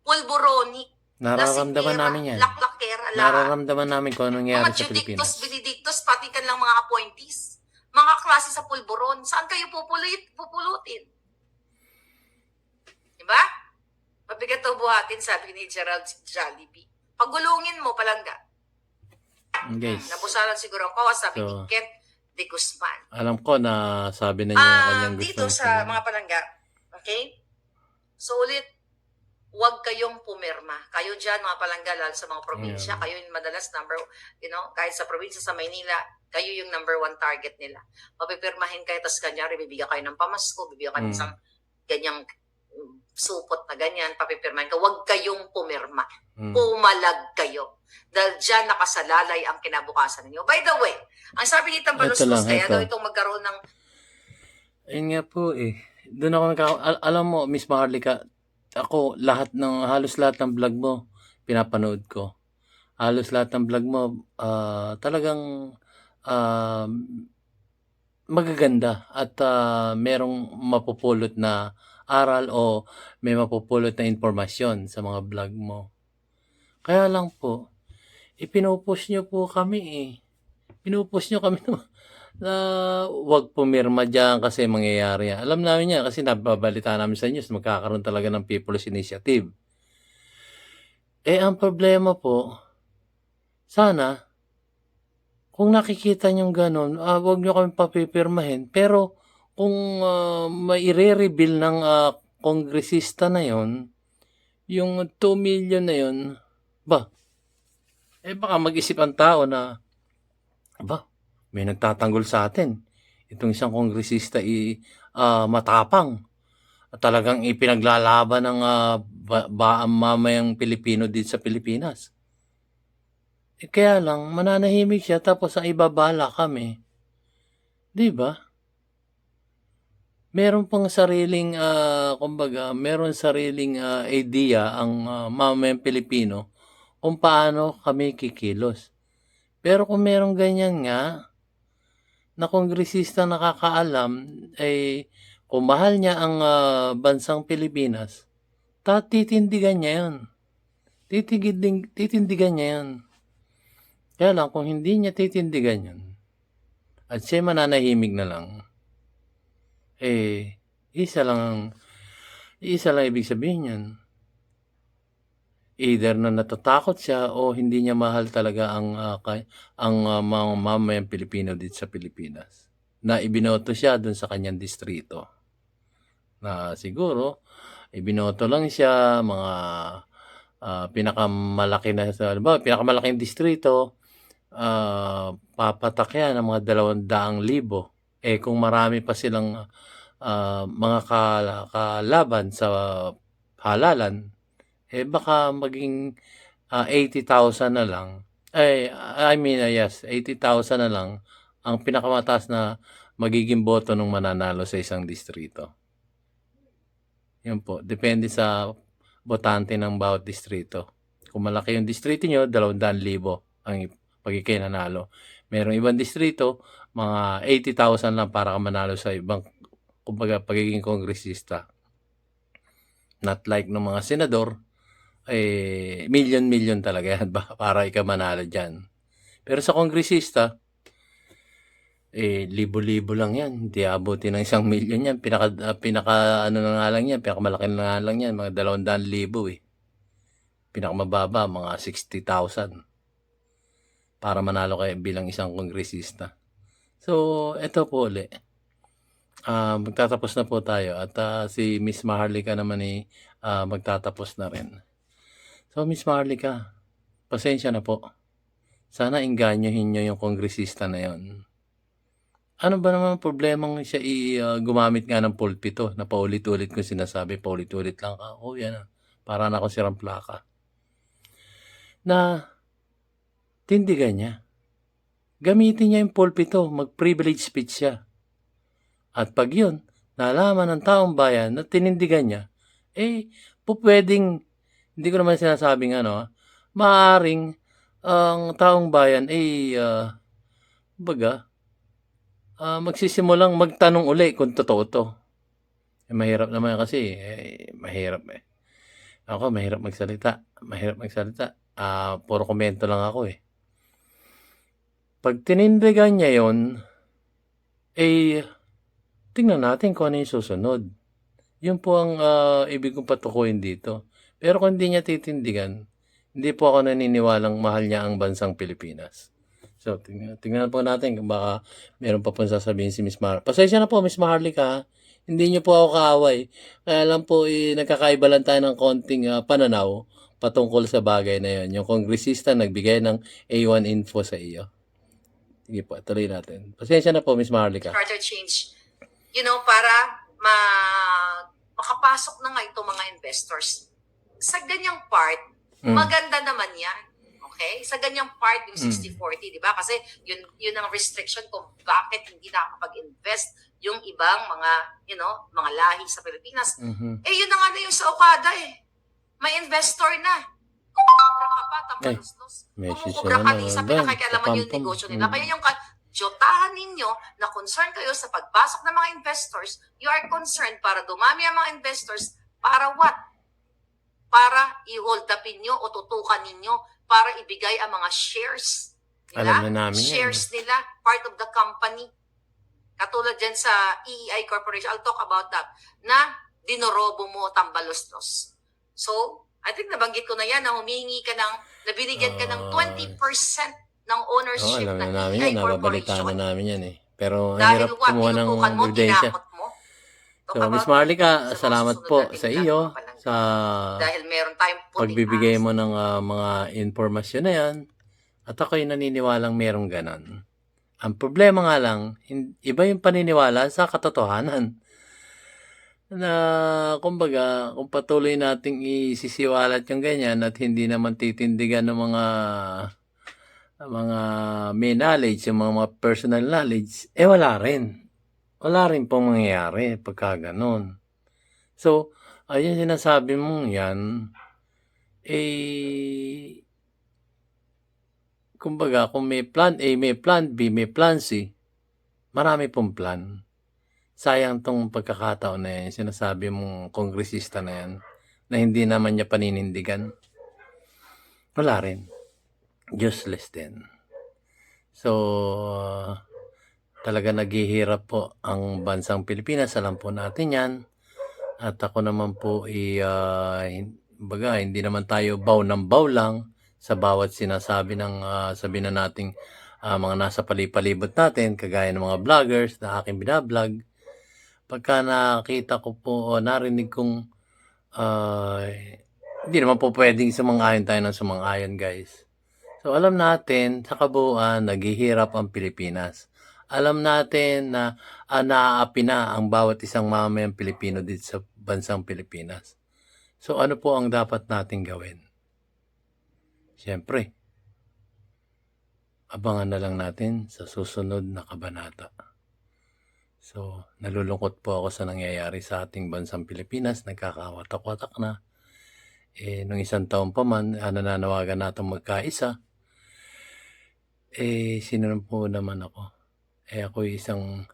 pulboronic. Nararamdaman namin yan. laklakera, lahat. Nararamdaman namin kung anong nangyari Mga sa Pilipinas. judictos, benedictos, pati kan lang mga appointees. Mga klase sa pulburon. Saan kayo pupulutin? Diba? Mabigat daw buhatin, sabi ni Gerald Jollibee. Pagulungin mo, palangga. Guys, Nabusalan siguro ang kawas, sabi ni So, Ket de Guzman. alam ko na sabi na niya ang kanyang gusto. Dito sa mga palangga, okay? So ulit, huwag kayong pumirma. Kayo dyan, mga palangga, lalo sa mga probinsya, kayo yung madalas kahit sa probinsya sa Maynila, kayo yung number 1 target nila. Mapipirmahin kayo, tapos kanyari, bibigyan kayo ng pamasko, bibigyan kayo ng isang ganyang supot na ganyan, papipirmahin ka. Huwag kayong pumirma. Pumalag kayo. Dahil dyan nakasalalay ang kinabukasan ninyo. By the way, ang sabi ni Tambaluslos, kaya daw itong magkaroon ng... Ayun nga po eh. Doon ako alam mo, Miss Maharlika, ako halos lahat ng vlog mo, pinapanood ko. Halos lahat ng vlog mo, talagang magaganda at merong mapupulot na aral o may mapupulot na informasyon sa mga vlog mo. Kaya lang po, pinupush nyo po kami eh. Pinupush nyo kami na wag pumirma dyan kasi mangyayari yan. Alam namin yan kasi nababalita namin sa news, magkakaroon talaga ng People's Initiative. Ang problema po, sana, kung nakikita nyo gano'n, wag nyo kami papipirmahin. Pero kung maire-reveal ng kongresista na yon, yung 2 million na yon, baka mag-isip ang tao na, may nagtatanggol sa atin. Itong isang kongresista matapang. At talagang ipinaglalaban ng mamayang Pilipino dito sa Pilipinas. Kaya lang, mananahimik siya tapos ang ibabala kami. Di ba? Meron pang sariling, meron sariling idea ang mamayang Pilipino kung paano kami kikilos. Pero kung merong ganyan nga, na kongresista nakakaalam, kung mahal niya ang bansang Pilipinas, titindigan niya yun. Titindigan niya yun. Kaya lang, kung hindi niya titindigan yun, at siya mananahimik na lang, isa lang ibig sabihin yan. Either na natatakot siya o hindi niya mahal talaga ang mga mamayang Pilipino dito sa Pilipinas. Na ibinoto siya dun sa kanyang distrito. Na siguro, ibinoto lang siya mga pinakamalaki na pinakamalaking distrito, papatak yan ng mga 200,000. Kung marami pa silang mga kalaban sa halalan, baka maging 80,000 na lang. 80,000 na lang ang pinakamataas na magiging boto ng mananalo sa isang distrito. Yun po, depende sa botante ng bawat distrito. Kung malaki yung distrito nyo, 200,000 ang pagkikinanalo. Merong ibang distrito, mga 80,000 lang para ka manalo sa ibang, pagiging kongresista. Not like ng mga senador, million talaga yan para ikaw manalo dyan. Pero sa kongresista, libo-libo lang yan. Hindi abutin ng 1 million yan. Pinaka na nga lang yan, pinakamalaki na nga lang yan, mga 200,000 Pinakamababa, mga 60,000 para manalo kayo bilang isang kongresista. So, eto po ulit. Magtatapos na po tayo at si Miss Maharlika naman magtatapos na rin. So, Miss Maharlika, pasensya na po. Sana inganyohin nyo yung kongresista na yon. Ano ba naman problemang siya gumamit nga ng pulpito na paulit-ulit ko sinasabi, paulit-ulit lang ka. Yan para na ako sirang plaka. Na tindigan niya. Gamitin niya yung pulpito, mag-privilege speech siya. At pag yun, nalaman ng taong bayan na tinindigan niya, pwedeng, hindi ko naman sinasabing maaring ang taong bayan magsisimulang magtanong uli kung totoo to. Mahirap naman kasi, mahirap Ako mahirap magsalita, puro komento lang ako, eh. 'Pag tinindigan niya 'yon, eh, tingnan natin kung ano yung susunod. Yun po ang, ibig kong patukuyin dito. Pero kung hindi niya titindigan, hindi po ako naniniwalang mahal niya ang bansang Pilipinas. So, tingnan po natin kung baka meron pa pong sasabihin si Miss Pasensya na po, Miss Maharlika, ha. Hindi niyo po ako kaaway. Kaya lang po, nagkakaiba lang tayo ng konting pananaw patungkol sa bagay na yon. Yung kongresista nagbigay ng A1 info sa iyo. Sige po, tuloy natin. Pasensya na po, Miss Maharlika. Charter change, para makapasok na nga itong mga investors. Sa ganyang part, maganda naman yan. Okay? Sa ganyang part, yung 60-40, di ba? Kasi yun ang restriction kung bakit hindi nakakapag-invest yung ibang mga, mga lahi sa Pilipinas. Eh, yun na nga na yung sa Okada eh. May investor na. Kumukubra ka pa, tampaluslos. Kumukubra ka din sa pinakakialaman yung negosyo nila. Kaya yung jotahan ninyo na concern kayo sa pagpasok ng mga investors, you are concerned para dumami ang mga investors, para what? Para i-hold upin nyo o tutukan ninyo para ibigay ang mga shares nila. Alam na namin shares nila, part of the company. Katulad dyan sa EEI Corporation, I'll talk about that, na dinorobo mo tambalustos. So, I think nabanggit ko na yan na humingi ka nabinigyan ka ng 20% ng ownership alam ng na namin EEI yan, nababalitaan Corporation. na namin yan eh. Pero ang Dahil hirap kumuha ng tinutukan mo, ebidensya. tinakot mo. So, Miss Maharlika, salamat po sa iyo sa dahil meron tayong puting pagbibigay ahas. mo ng mga informasyon na yan. At ako'y naniniwalang merong ganon. Ang problema nga lang, iba yung paniniwala sa katotohanan. Na, kumbaga, kung patuloy nating isisiwalat yung ganyan at hindi naman titindigan ng mga may knowledge, yung mga personal knowledge, wala rin. Wala rin pong mangyayari pagka ganon. So, ayun sinasabi mong yan, kumbaga, kung may plan A, may plan B, may plan C, marami pong plan. Sayang tong pagkakataon na yan, sinasabi mong kongresista na yan, na hindi naman niya paninindigan. Wala rin. Useless din. So, talaga naghihirap po ang bansang Pilipinas. Alam po natin yan. At ako naman po, hindi naman tayo baw ng baw lang sa bawat sinasabi ng sabi na nating mga nasa palipalibot natin, kagaya ng mga vloggers na aking binablog. Pagka nakita ko po o narinig kong hindi naman po pwedeng sumang-ayon tayo ng sumang-ayon, guys. So, alam natin, sa kabuuan, naghihirap ang Pilipinas. Alam natin na naaapi na ang bawat isang mamamayang Pilipino dito sa bansang Pilipinas. So, ano po ang dapat natin gawin? Siyempre, abangan na lang natin sa susunod na kabanata. So, nalulungkot po ako sa nangyayari sa ating bansang Pilipinas. Nagkakawatak-watak na. Nung isang taon pa man, nananawagan natin magkaisa. Sino po naman ako? Ako isang,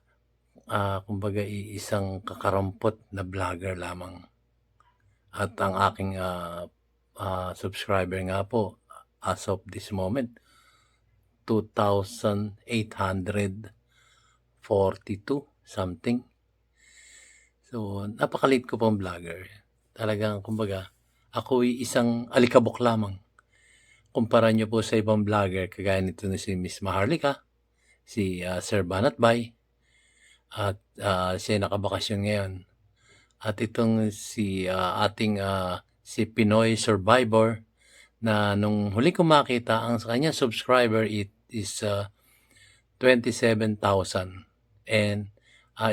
kumbaga, isang kakarampot na vlogger lamang. At ang aking subscriber nga po, as of this moment, 2,842 something. So, napakalit ko pong vlogger. Talagang, kumbaga, ako'y isang alikabok lamang. Kumpara nyo po sa ibang vlogger, kagaya nito na si Miss Maharlika, si Sir Banatbay, at siya nakabakasyon ngayon. At itong si si Pinoy Survivor, na nung huli ko makita, ang sa kanya subscriber is 27,000 and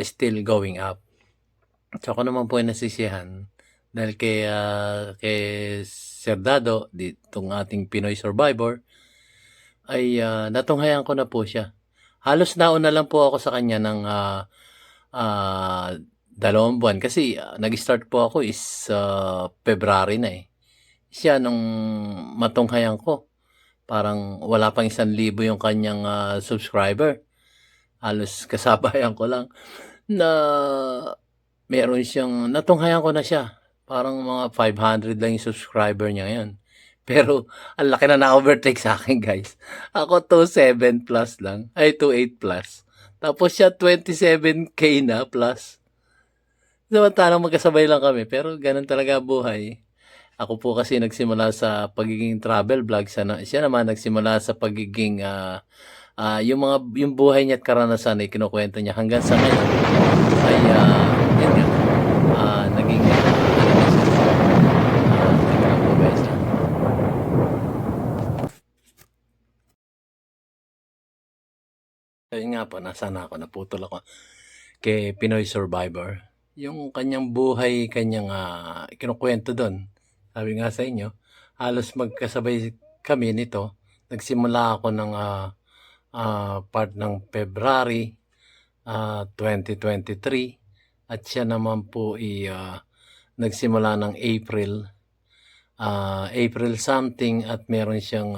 still going up. So ako naman po ay nasisiyahan dahil kay Sir Dado, ditong ating Pinoy Survivor, ay natunghayan ko na po siya. Halos nauna lang po ako sa kanya ng 2 buwan kasi nag-start po ako is February na eh. Siya nung matunghayan ko, parang wala pang 1,000 yung kanyang subscriber. Halos kasabayan ko lang na meron siyang, natunghayan ko na siya. Parang mga 500 lang yung subscriber niya ngayon. Pero ang laki na na-overtake sa akin, guys. Ako 27 plus lang, ay 28 plus. Tapos siya 27K na plus. Samantalang magkasabay lang kami, pero ganun talaga buhay. Ako po kasi nagsimula sa pagiging travel vlog, siya naman nagsimula sa pagiging yung buhay niya at karanasan ay kinukuwento niya hanggang sa ngayon ay yun nga, naging ano na siya. Teka lang po guys. Ayun nga po, nasaan ako, naputol ako. Kay Pinoy Survivor. Yung kanyang buhay, kanyang kinukuwento doon. Sabi nga sa inyo, halos magkasabay kami nito. Nagsimula ako ng part ng February 2023 at siya naman po nagsimula ng April something at meron siyang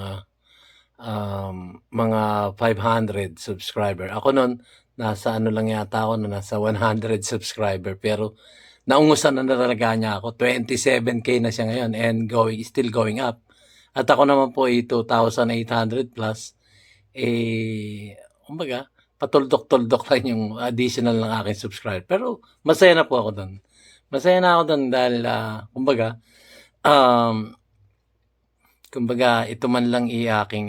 mga 500 subscriber. Ako noon, nasa ano lang yata ako, nasa 100 subscriber. Pero naungusan na talaga niya ako. 27K na siya ngayon and still going up. At ako naman po ay 2,800 plus. Kumbaga, patuldok-tuldok lang yung additional ng aking subscriber. Pero masaya na po ako doon. Masaya na ako doon dahil, kumbaga, ito man lang aking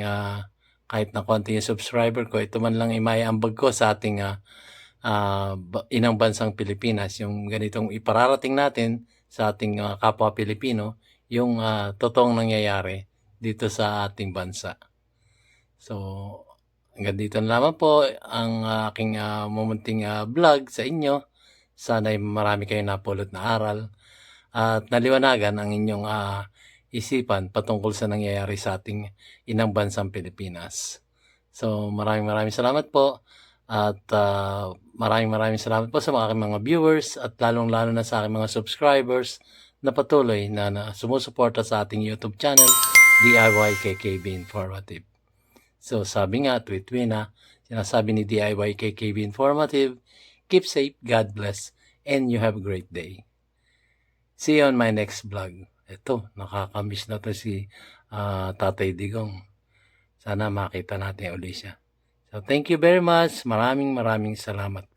kahit na konti yung subscriber ko, ito man lang maiambag ko sa ating inang bansang Pilipinas, yung ganitong ipararating natin sa ating kapwa Pilipino, yung totoong nangyayari dito sa ating bansa. So, hanggang dito na lamang po ang aking mumunting vlog sa inyo. Sana'y marami kayong napulot na aral at naliwanagan ang inyong isipan patungkol sa nangyayari sa ating inang bansang Pilipinas. So maraming salamat po at maraming salamat po sa aking mga viewers at lalong-lalo na sa aking mga subscribers na patuloy na sumusuporta sa ating YouTube channel, DIY KKB Informative. So sabi nga, tweet na, sinasabi ni DIY KKB Informative, keep safe, God bless, and you have a great day. See you on my next vlog. Ito, nakakamiss na to si Tatay Digong. Sana makita natin ulit siya. So thank you very much. Maraming salamat.